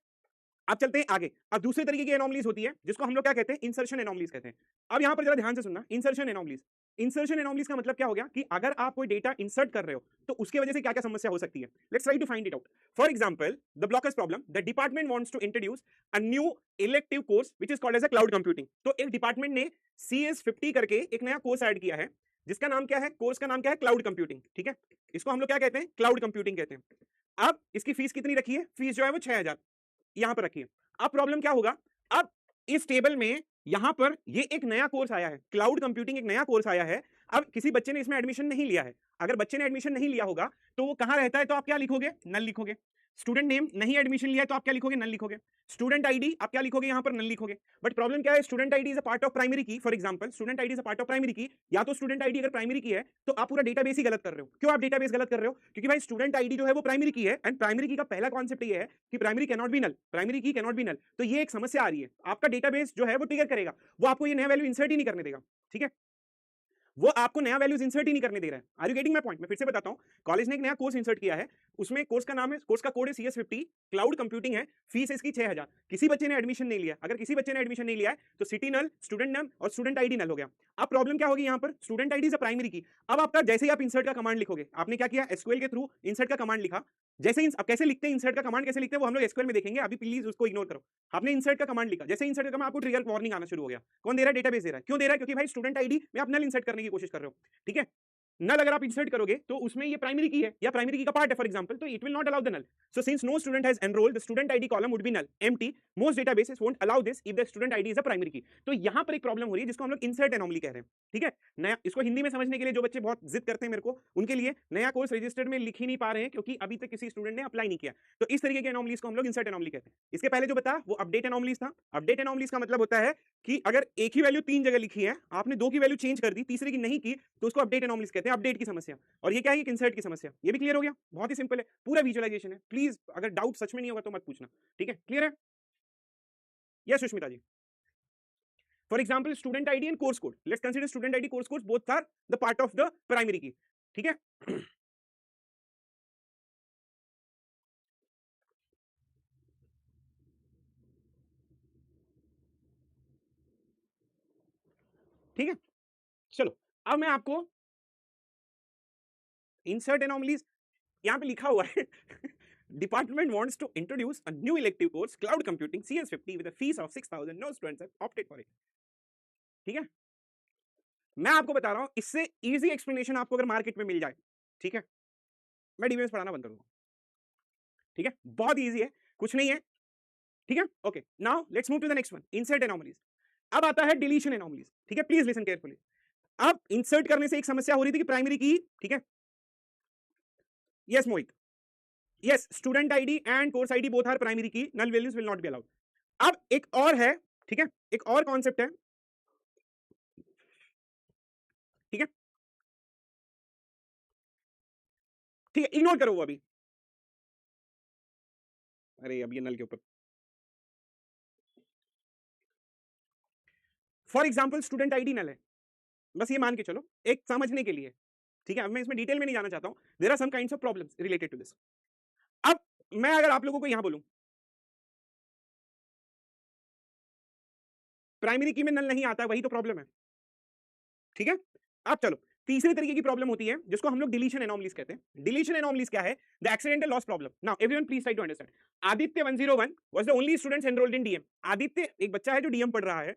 अब चलते हैं आगे। अब दूसरे तरीके की एनोमलीज होती है जिसको हम लोग क्या कहते हैं, इंसर्शन एनोमलीज कहते हैं। अब यहां पर जरा ध्यान से सुनना, इंसर्शन एनोमलीज, इंसर्शन एनोमलीज का मतलब क्या हो गया कि अगर आप कोई डेटा इंसर्ट कर रहे हो तो उसकी वजह से क्या क्या समस्या हो सकती है। Let's try to find it out. For example the blockers problem, the department wants to introduce a new elective course which is called as a cloud computing. तो एक डिपार्टमेंट ने CS50 करके एक नया कोर्स ऐड किया है जिसका नाम क्या है, कोर्स का नाम क्या है, क्लाउड कंप्यूटिंग। ठीक है, इसको हम लोग क्या कहते हैं, क्लाउड कंप्यूटिंग कहते हैं। अब इसकी फीस कितनी रखी है, फीस जो है वो 6000 यहां पर रखी है। अब प्रॉब्लम क्या होगा, अब इस टेबल में यहां पर ये एक नया कोर्स आया है, क्लाउड कंप्यूटिंग एक नया कोर्स आया है। अब किसी बच्चे ने इसमें एडमिशन नहीं लिया है, अगर बच्चे ने एडमिशन नहीं लिया होगा तो वो कहां रहता है, तो आप क्या लिखोगे, नल लिखोगे। स्टूडेंट नेम नहीं एडमिशन लिया है तो आप क्या लिखोगे, नल लिखोगे। स्टूडेंट आईडी आप क्या लिखोगे, यहां पर नल लिखोगे। बट प्रॉब्लम क्या है, student ID is a part of primary key. For example student ID is a part of primary key, या तो स्टूडेंट आईडी अगर प्राइमरी की है तो आप पूरा डेटाबेस ही गलत कर रहे हो। क्यों आप डेटाबेस गलत कर रहे हो, क्योंकि भाई स्टूडेंट आईडी जो है वो प्राइमरी की है, एंड प्राइमरी की का पहला कॉन्सेप्ट ये है कि primary cannot be null, primary key cannot be null. तो ये एक समस्या आ रही है, आपका डेटाबेस जो है वो ट्रिगर करेगा, वो आपको ये नया वैल्यू इंसर्ट ही नहीं करने देगा। ठीक है, वो आपको नया वैल्यूज इंसर्ट ही नहीं करने दे रहा है। Are you getting my point? मैं फिर से बताता हूं, कॉलेज ने एक नया कोर्स इंसर्ट किया है, उसमें कोर्स का नाम है, कोर्स का कोड है CS50, क्लाउड कंप्यूटिंग है, फीस है इसकी 6000। किसी बच्चे ने एडमिशन नहीं लिया, अगर किसी बच्चे ने एडमिशन नहीं लिया है तो सिटी नल, स्टूडेंट नेम और स्टूडेंट आईडी नल हो गया। अब प्रॉब्लम क्या होगी, यहाँ पर student ID is primary key. अब आपका जैसे ही आप इंसर्ट का कमांड लिखोगे, आपने क्या किया, एसक्यूएल के थ्रू इंसर्ट का कमांड लिखा, जैसे अब कैसे लिखते हैं इंसर्ट का कमांड, कैसे लिखते हैं वो हम लोग एसक्यूएल में देखेंगे, अभी प्लीज उसको इग्नोर करो। आपने इंसर्ट का कमांड लिखा, जैसे इंसर्ट का कमांड आपको ट्रिगर वार्निंग आना शुरू हो गया। कौन दे रहा है, डेटाबेस दे रहा है। क्यों दे रहा है, क्योंकि भाई स्टूडेंट आईडी में आप नल इंसर्ट करने की कोशिश कर रहे हो। ठीक है, नल अगर आप इंसर्ट करोगे तो उसमें ये प्राइमरी की है या प्राइमरी की का पार्ट है फॉर एग्जांपल, तो it will not allow the null. So since no student has enrolled the student ID column would be null empty, most databases won't allow this if the student ID is a primary key. तो यहां पर एक प्रॉब्लम हो रही है जिसको हम लोग इंसर्ट एनोमली कह रहे हैं। ठीक है, नया इसको हिंदी में समझने के लिए जो बच्चे बहुत जिद करते हैं मेरे को, उनके लिए नया कोर्स रजिस्टर्ड में लिख ही नहीं पा रहे हैं क्योंकि अभी तक किसी स्टूडेंट ने अप्लाई नहीं किया। तो इस तरीके के एनोमलीज को हम लोग इंसर्ट एनोमली कहते हैं। इसके पहले जो बता वो अपडेट एनोमलीज था। अपडेट एनोमलीज का मतलब होता है कि अगर एक ही वैल्यू 3 जगह लिखी है, आपने 2 की वैल्यू चेंज कर दी, तीसरे की नहीं की, तो उसको अपडेट एनोमलीज कहते हैं, अपडेट की समस्या। और ये क्या है, इंसर्ट की समस्या। ये भी क्लियर हो गया, बहुत ही सिंपल है, पूरा विजुअलाइजेशन है। प्लीज अगर डाउट सच में नहीं होगा तो मत पूछना। ठीक है, क्लियर है? Yes Sushmita ji. For example student ID and course code, let's consider student ID course code both are the part of the primary key. ठीक है, ठीक है, चलो अब मैं आपको इंसर्ट एनोमलीज, यहां पे लिखा हुआ है department wants to introduce a new elective course cloud computing CS50 with a fees of 6000, no students have opted for it। ठीक है, मैं आपको बता रहा हूं, इससे इजी एक्सप्लेनेशन आपको अगर मार्केट में मिल जाए, ठीक है, मैं डीबीएमएस पढ़ाना बंद कर दूंगा। ठीक है, बहुत इजी है, कुछ नहीं है। ठीक है, okay, now let's move to the next one, insert anomalies. अब आता है डिलीशन एनोमलीज। ठीक है, प्लीज लिसन केयरफुली। अब इंसर्ट करने से एक समस्या हो रही थी कि प्राइमरी की, ठीक है, yes Mohit, yes student ID and course ID both are primary key, null values will not be allowed. अब एक और है, ठीक है, एक और कॉन्सेप्ट है। ठीक है, ठीक है, इग्नोर करो वो अभी, अरे अब ये नल के ऊपर। फॉर एग्जाम्पल स्टूडेंट आईडी नल है, बस ये मान के चलो एक समझने के लिए। ठीक है, अब मैं इसमें डिटेल में नहीं जाना चाहता हूं, there are some kinds of problems related to this. अब मैं अगर आप लोगों को यहां बोलूं प्राइमरी की में नल नहीं आता, वही तो प्रॉब्लम है, ठीक है। अब चलो तीसरे तरीके की प्रॉब्लम होती है जिसको हम लोग डिलीशन एनोमलीज कहते हैं। डिलीशन एनोमलीज क्या है? The accidental loss problem. Now everyone please try to understand. Aditya 101 was the only student enrolled in DM. Aditya एक बच्चा है जो डीएम पढ़ रहा है,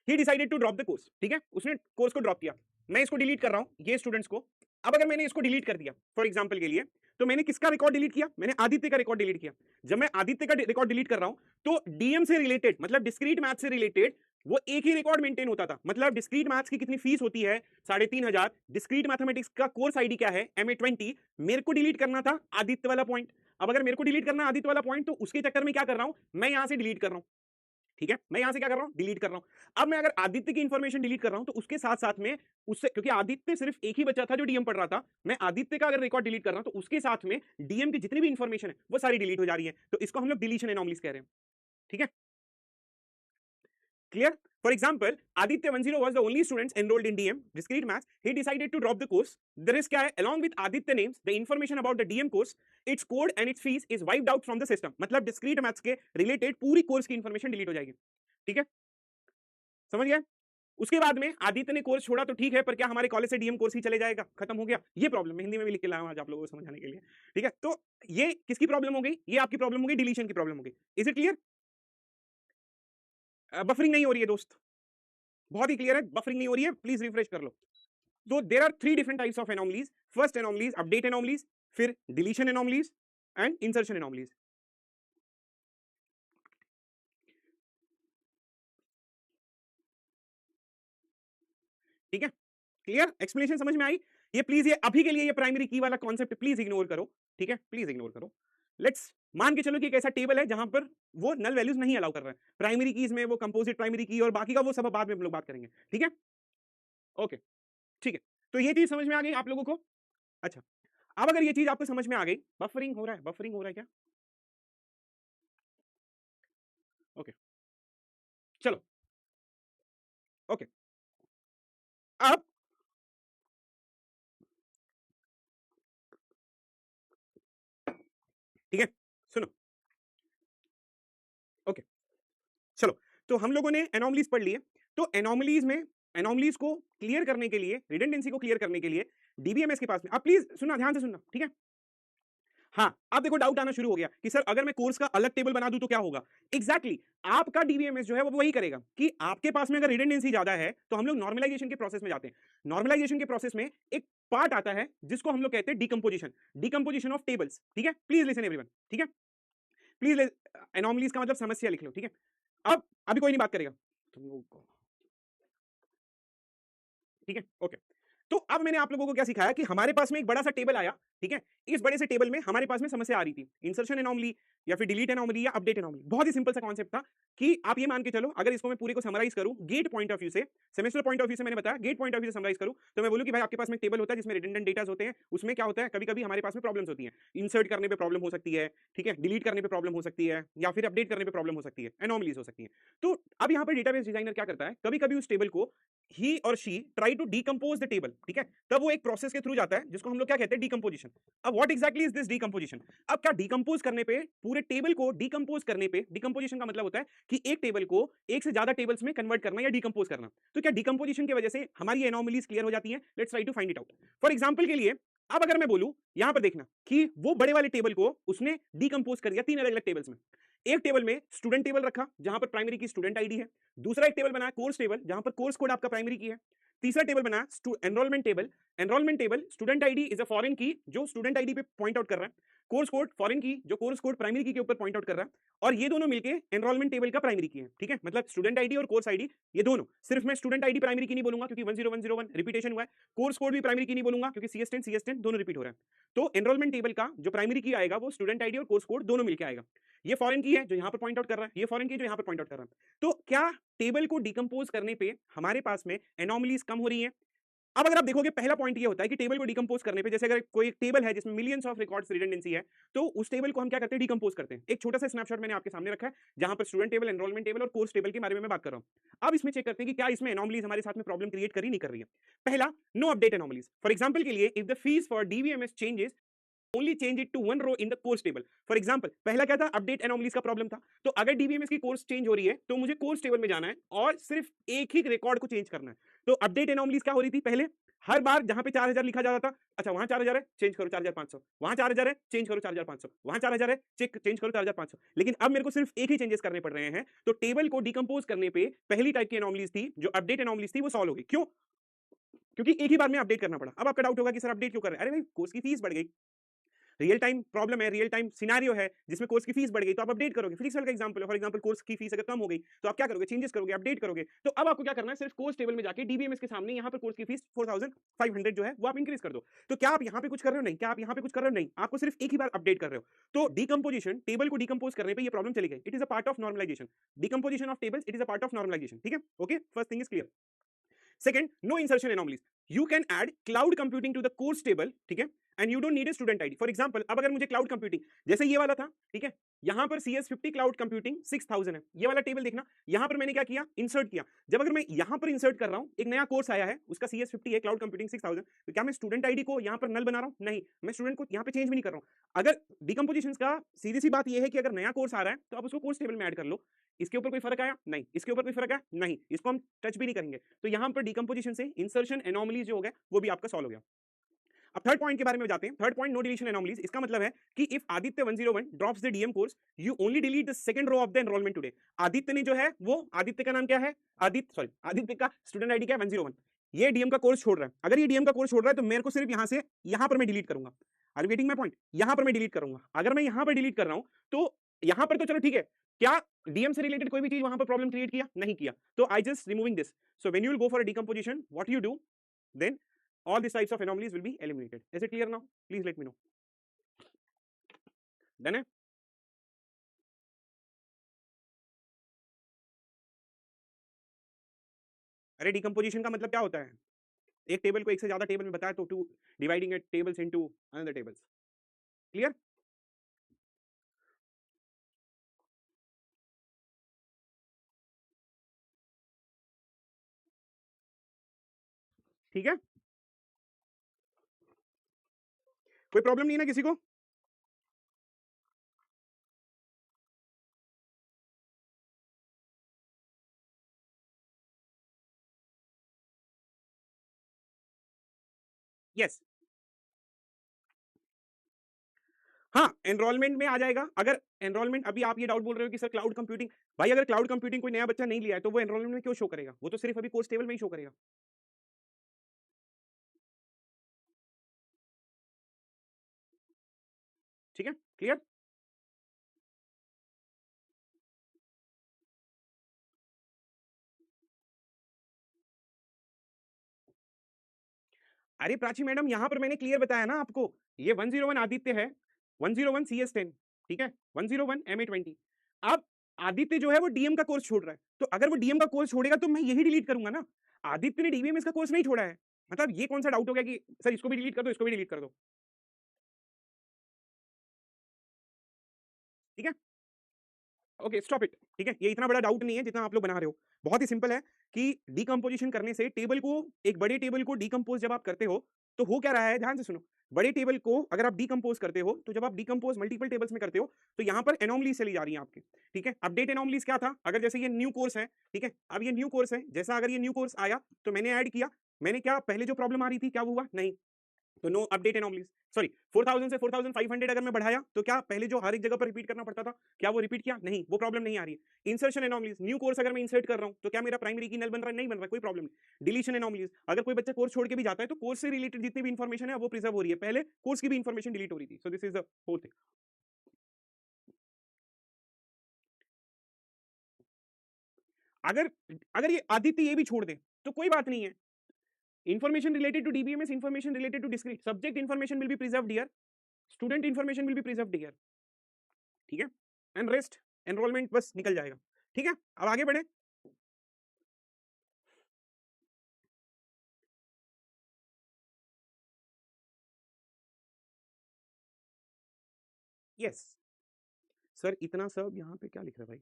he decided to drop the course, ठीक है, उसने कोर्स को ड्रॉप किया। मैं इसको डिलीट कर रहा हूं, ये स्टूडेंट्स को। अब अगर मैंने इसको डिलीट कर दिया फॉर एग्जांपल के लिए, तो मैंने किसका रिकॉर्ड डिलीट किया? मैंने आदित्य का रिकॉर्ड डिलीट किया। जब मैं आदित्य का रिकॉर्ड डिलीट कर रहा हूं तो डीएम से रिलेटेड मतलब डिस्क्रीट मैथ से रिलेटेड वो एक ही रिकॉर्ड मेंटेन होता था। मतलब डिस्क्रीट मैथ्स की कितनी फीस होती है? 3,500। डिस्क्रीट मैथमेटिक्स का कोर्स आईडी क्या है? MA20। मेरे को डिलीट करना था आदित्य वाला पॉइंट। अब अगर मेरे को डिलीट करना है आदित्य वाला पॉइंट, तो उसके चक्कर में क्या कर रहा हूं मैं? यहां से डिलीट कर रहा हूं, ठीक है, मैं यहां से क्या कर रहा हूं? डिलीट कर रहा हूं। अब मैं अगर आदित्य की इंफॉर्मेशन डिलीट कर रहा हूं तो उसके साथ साथ में उससे, क्योंकि आदित्य सिर्फ एक ही बच्चा था जो डीएम पढ़ रहा था, मैं आदित्य का अगर रिकॉर्ड डिलीट कर रहा हूं तो उसके साथ में डीएम की जितनी भी इंफॉर्मेशन है वो सारी डिलीट हो जा रही है। तो इसको हम लोग डिलीशन एनोमलीज कह रहे हैं, ठीक है, clear? For example, Aditya 10 was the only student enrolled in DM, discrete maths. He decided to drop the course. The risk क्या है? Along with Aditya names, the information about the DM course, its code and its fees is wiped out from the system. मतलब discrete maths के related पूरी कोर्स की information डिलीट हो जाएगी, ठीक है, समझ गया? उसके बाद में आदित्य ने कोर्स छोड़ा तो ठीक है, पर क्या हमारे कॉलेज से डीएम कोर्स ही चले जाएगा? खत्म हो गया। ये प्रॉब्लम मैं हिंदी में भी लिख के लाया हूं आज आप लोगों को समझाने के लिए, ठीक है। तो ये किसकी प्रॉब्लम हो गई? ये आपकी प्रॉब्लम हो गई, डिलीशन की प्रॉब्लम हो गई। Is it clear? बफरिंग नहीं हो रही है दोस्त, बहुत ही क्लियर है, बफरिंग नहीं हो रही है, प्लीज रिफ्रेश कर लो। तो there are 3 different types of anomalies. First anomalies update anomalies, फिर deletion anomalies and insertion anomalies, ठीक है, क्लियर? एक्सप्लेनेशन समझ में आई? ये प्लीज, ये अभी के लिए ये प्राइमरी की वाला कॉन्सेप्ट प्लीज इग्नोर करो, ठीक है, प्लीज इग्नोर करो। लेट्स मान के चलो कि एक ऐसा टेबल है जहां पर वो नल वैल्यूज नहीं अलाउ कर रहा है। प्राइमरी कीज में वो कंपोजिट प्राइमरी की और बाकी का वो सब बाद में हम लोग बात करेंगे, ठीक है, ओके, ठीक है। तो ये चीज समझ में आ गई आप लोगों को? अच्छा, अब अगर ये चीज आपको समझ में आ गई, बफरिंग हो रहा है, बफरिंग हो रहा है क्या? ओके, चलो, ओके, अब ठीक है, सुनो, ओके, चलो, तो हम लोगों ने एनोमलीज पढ़ लिए। तो एनोमलीज में एनोमलीज को क्लियर करने के लिए, रिडंडेंसी को क्लियर करने के लिए डीबीएमएस के पास में, अब प्लीज सुनना, ध्यान से सुनना, ठीक है। हाँ, अब देखो डाउट आना शुरू हो गया कि सर अगर मैं कोर्स का अलग टेबल बना दूं तो क्या होगा? एग्जैक्टली आपका डीबीएमएस जो है वो वही करेगा कि आपके पास में अगर रिडंडेंसी ज्यादा है तो हम लोग नॉर्मलाइजेशन के प्रोसेस में जाते हैं। नॉर्मलाइजेशन के प्रोसेस में एक पार्ट आता है जिसको हम लोग कहते हैं डिकम्पोजिशन, डिकम्पोजिशन ऑफ टेबल्स, ठीक है। प्लीज लिसन एवरीवन, ठीक है, प्लीज, एनोमलीज का मतलब समस्या लिख लो, ठीक है। अब अभी कोई नहीं बात करेगा तुम लोगों को, ठीक है, ओके। तो अब मैंने आप लोगों को क्या सिखाया कि हमारे पास में एक बड़ा सा टेबल आया, ठीक है। इस बड़े से टेबल में हमारे पास में समस्या आ रही थी, इंसर्शन एनोमली या फिर डिलीट एनोमली या अपडेट एनोमली। बहुत ही सिंपल सा कॉन्सेप्ट था कि आप ये मान के चलो, अगर इसको मैं पूरे को समराइज करूं गेट पॉइंट ऑफ व्यू से, सेमेस्टर पॉइंट ऑफ व्यू से मैंने बताया, गेट पॉइंट ऑफ व्यू से समराइज करूं तो मैं बोलूं कि भाई आपके पास में एक टेबल होता है जिसमें रिडंडेंट डेटास होते हैं। उसमें क्या होता है, कभी कभी हमारे पास में प्रॉब्लम्स होती हैं, इंसर्ट करने पे प्रॉब्लम हो सकती है, ठीक है, डिलीट करने पे प्रॉब्लम हो सकती है, या फिर अपडेट करने पे प्रॉब्लम हो सकती है, एनोमलीज हो सकती है। तो अब यहाँ पर डेटाबेस डिजाइनर क्या करता है, कभी कभी उस टेबल को ही और she try to decompose the table, ठीक है, तब वो एक प्रोसेस के थ्रू जाता है जिसको हम लोग क्या कहते हैं, डीकंपोजिशन। अब what exactly is this decomposition? अब क्या डीकंपोज करने पे, पूरे टेबल को डीकंपोज करने पे, डीकंपोजिशन का मतलब होता है कि एक टेबल को एक से ज्यादा टेबल्स में कन्वर्ट करना या डीकंपोज करना। तो क्या डीकंपोजिशन की वजह से हमारी एनोमलीज क्लियर हो जाती हैं? Let's try to find it out. For example के लिए अब अगर मैं बोलूं, यहां पर देखना कि वो बड़े वाले टेबल को उसने डीकंपोज कर दिया 3 अलग अलग टेबल्स में। एक टेबल में स्टूडेंट टेबल रखा जहां पर प्राइमरी की स्टूडेंट आईडी है, दूसरा एक टेबल बनाया कोर्स टेबल जहां पर कोर्स कोड आपका प्राइमरी की है, तीसरा टेबल बनाया enrolment table, enrolment table student ID is a foreign की जो स्टूडेंट आईडी पे पॉइंट आउट कर रहा है, कोर्स कोड फॉरेन की जो कोर्स कोड प्राइमरी की के ऊपर पॉइंट आउट कर रहा है, और ये दोनों मिलके एनरोलमेंट टेबल का प्राइमरी की है, ठीक है। मतलब स्टूडेंट आईडी और कोर्स आईडी ये दोनों, सिर्फ मैं स्टूडेंट आईडी प्राइमरी की नहीं बोलूंगा क्योंकि 10101 रिपीटेशन हुआ है, कोर्स कोड भी प्राइमरी की नहीं बोलूंगा क्योंकि CS10 दोनों रिपीट हो रहा है। तो एनरोलमेंट टेबल का जो प्राइमरी की आएगा वो स्टूडेंट आईडी और कोर्स कोड दोनों मिलकर आएगा। ये फॉरेन की है जो यहाँ पर पॉइंट आउट कर रहा है, ये फॉरेन की जो यहाँ पर पॉइंट आउट कर रहा है। तो क्या टेबल को डिकम्पोज करने पे हमारे पास में एनोमलीज कम हो रही है? अब अगर आप देखोगे पहला पॉइंट ये होता है कि टेबल को डिकम्पोज करने पे, जैसे अगर कोई एक टेबल है जिसमें मिलियंस ऑफ रिकॉर्ड्स रिडंडेंसी है, तो उस टेबल को हम क्या करते हैं, डिकम्पोज करते हैं। एक छोटा सा स्नैपशॉट मैंने आपके सामने रखा है जहां पर स्टूडेंट टेबल, एनरोलमेंट टेबल और कोर्स टेबल के बारे में मैं बात कर रहा हूं। अब इसमें चेक करते हैं कि क्या इसमें एनोमलीज हमारे साथ में प्रॉब्लम क्रिएट कर रही नहीं कर रही है। पहला, no update anomalies. For example के लिए if the fees for DBMS changes only change it to one row in the course table. For example, पहला क्या था, अपडेट एनोमलीज का प्रॉब्लम था, तो अगर डीबीएमएस की कोर्स चेंज हो रही है तो मुझे कोर्स टेबल में जाना है और सिर्फ एक ही रिकॉर्ड को चेंज करना है। तो अपडेट एनोमलीज क्या हो रही थी पहले, हर बार जहां पे 4000 लिखा जाता था, अच्छा वहां 4000 है चेंज करो 4500, वहां 4000 है चेंज करो 4500, वहां 4000 है चेंज करो 4500। लेकिन अब मेरे को सिर्फ एक ही चेंजेस करने पड़ रहे हैं। तो टेबल को डिकम्पोज करने पे पहली टाइप की एनोमलीज थी जो अपडेट एनोमलीज थी वो सॉल्व हो गई। क्यों? क्योंकि एक ही बार में अपडेट करना पड़ा। अब आपका डाउट होगा कि सर अपडेट क्यों कर रहे हैं? अरे भाई कोर्स की फीस बढ़ गई, रियल टाइम प्रॉब्लम है, रियल टाइम सिनेरियो है जिसमें कोर्स की फीस बढ़ गई तो आप अपडेट करोगे। फिजिक्स वाला का एग्जांपल है, फॉर एग्जांपल कोर्स की फीस अगर कम हो गई तो आप क्या करोगे, चेंजेस करोगे, अपडेट करोगे। तो अब आपको क्या करना है, सिर्फ कोर्स टेबल में जाके डीबीएमएस के सामने यहाँ पर कोर्स की फीस 4500 जो है वो आप इंक्रीज कर दो। तो क्या आप यहाँ पे कुछ कर रहे हो? नहीं। क्या आप यहाँ पे कुछ कर रहे हो? नहीं। आपको सिर्फ एक ही बार अपडेट कर रहे हो। तो डिकम्पोजिशन, टेबल को डिकम्पोज करने पे ये प्रॉब्लम चली गई। It is a part of normalisation. Decomposition of tables, it is a part of normalisation. ठीक है, okay, first thing is clear. Second, no insertion anomalies. You can add cloud computing to the course table, ठीक है, and you don't need a student ID. For example, अब अगर मुझे क्लाउड कंप्यूटिंग जैसे ये वाला था, ठीक है, यहां पर CS50 क्लाउड कंप्यूटिंग 6000 है, ये वाला टेबल देखना, यहां पर मैंने क्या किया, इंसर्ट किया। जब अगर मैं यहां पर इंसर्ट कर रहा हूं, एक नया कोर्स आया है, उसका CS50 है, क्लाउड कंप्यूटिंग 6000, तो क्या मैं स्टूडेंट आईडी को यहां पर नल बना रहा हूं? नहीं, मैं स्टूडेंट को यहां पे चेंज भी नहीं कर रहा हूं। अगर डिकम्पोजिशन का सीधी सी बात यह है कि अगर नया कोर्स आ रहा है तो आप उसको कोर्स टेबल में ऐड कर लो। इसके ऊपर कोई फर्क आया? नहीं। इसके ऊपर कोई फर्क आया? नहीं। इसको हम टच भी नहीं करेंगे। तो यहां पर डिकम्पोजिशन से इंसर्शन एनोमलीज जो हो गए वो भी आपका सॉल्व हो गया। अब थर्ड पॉइंट के बारे में जाते हैं। Third point, no deletion anomalies. इसका मतलब है कि if Aditya 101 drops the DM course, you only delete the second row of the enrolment today. आदित्य ने जो है वो, आदित्य का नाम क्या है, आदित्य का स्टूडेंट आईडी क्या है, 101। ये डीएम का कोर्स छोड़ रहा है। अगर ये डीएम का कोर्स छोड़ रहा है तो मेरे को सिर्फ यहां से यहां पर मैं डिलीट करूंगा। Are you getting my point? यहां पर मैं डिलीट करूंगा। अगर मैं यहां पर डिलीट कर रहा हूं तो यहां पर तो चलो ठीक है, क्या डीएम से रिलेटेड कोई भी चीज वहां पर प्रॉब्लम क्रिएट किया? नहीं किया। तो I just removing this. So when you will go for a decomposition, what you do, then all these types of anomalies will be eliminated. Is it clear now? Please let me know. Done है? अरे डिकम्पोजिशन का मतलब क्या होता है? एक टेबल को एक से ज्यादा टेबल में बताया तो to dividing it tables into another tables. Clear? ठीक है, कोई प्रॉब्लम नहीं है ना किसी को? यस। हाँ, एनरोलमेंट में आ जाएगा। अगर एनरोलमेंट, अभी आप ये डाउट बोल रहे हो कि सर क्लाउड कंप्यूटिंग, भाई अगर क्लाउड कंप्यूटिंग कोई नया बच्चा नहीं लिया है तो वो एनरोलमेंट में क्यों शो करेगा? वो तो सिर्फ अभी कोर्स टेबल में ही शो करेगा। ठीक है, क्लियर? अरे प्राची मैडम, यहां पर मैंने क्लियर बताया ना आपको, ये 101 आदित्य है, 101 CS10, ठीक है, 101 MA20। अब आदित्य जो है वो डीएम का कोर्स छोड़ रहा है, तो अगर वो डीएम का कोर्स छोड़ेगा तो मैं यही डिलीट करूंगा ना। आदित्य ने डीबीएमएस का कोर्स नहीं छोड़ा है। मतलब ये कौन सा डाउट हो गया कि सर इसको भी डिलीट कर दो, इसको भी डिलीट कर दो? ठीक है, ओके स्टॉप इट। ठीक है, ये इतना बड़ा डाउट नहीं है जितना आप लोग बना रहे हो। बहुत ही सिंपल है कि डिकम्पोजिशन करने से टेबल को, एक बड़े टेबल को डिकम्पोज जब आप करते हो तो हो क्या रहा है, ध्यान से सुनो। बड़े टेबल को अगर आप डिकम्पोज करते हो तो जब आप डिकम्पोज मल्टीपल टेबल्स में करते हो तो यहाँ पर एनोमलीज चली जा रही है आपकी। ठीक है, अपडेट एनोमलीज क्या था, अगर जैसे ये न्यू कोर्स है, ठीक है, अब ये न्यू कोर्स है, जैसा अगर ये न्यू कोर्स आया तो मैंने ऐड किया, मैंने क्या पहले जो प्रॉब्लम आ रही थी क्या हुआ? नहीं। तो नो अपडेट एनोमलीज। सॉरी, 4000 से 4500 अगर मैं बढ़ाया तो क्या पहले जो हर एक जगह पर रिपीट करना पड़ता था क्या वो रिपीट किया? नहीं, वो प्रॉब्लम नहीं आ रही है। इंसर्शन एनोमलीज, न्यू कोर्स अगर मैं इंसर्ट कर रहा हूं तो क्या मेरा प्राइमरी की नल बन रहा है? नहीं बन रहा, कोई प्रॉब्लम नहीं। डिलीशन एनोमलीज, अगर कोई बच्चा कोर्स छोड़ के भी जाता है तो कोर्स से रिलेटेड जितनी भी इंफॉर्मेशन है वो प्रिजर्व हो रही है, पहले कोर्स की भी इंफॉर्मेशन डिलीट हो रही थी। So this is the whole thing. अगर अगर ये आदित्य ये भी छोड़ दे तो कोई बात नहीं है। Information related to DBMS, information related to discrete subject information will be preserved here, student information will be preserved here। ठीक है, एंड रेस्ट एनरोलमेंट बस निकल जाएगा। ठीक है, अब आगे बढ़े। यस सर, इतना सब यहाँ पे क्या लिख रहा है भाई?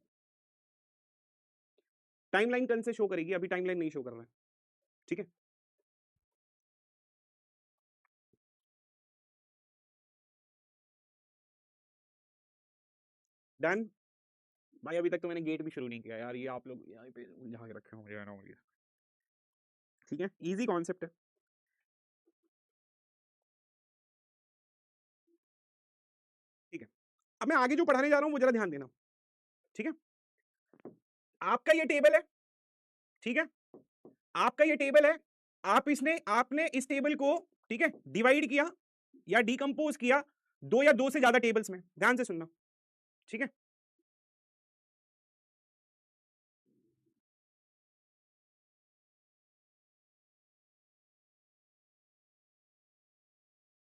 टाइमलाइन कल से शो करेगी, अभी टाइमलाइन नहीं शो कर रहा है। ठीक है, डन भाई। अभी तक तो मैंने गेट भी शुरू नहीं किया यार, ये आप लोग यहाँ पे उलझा के रखे होंगे ना मुझे। ठीक है, इजी कॉन्सेप्ट है। ठीक है, अब मैं आगे जो पढ़ाने जा रहा हूँ वो जरा ध्यान देना। ठीक है, आपका ये टेबल है, ठीक है, आपका ये टेबल है। आपने इस टेबल को, ठीक है, डिवाइड किया या डिकम्पोज किया दो या दो से ज्यादा टेबल्स में। ध्यान से सुनना, ठीक है।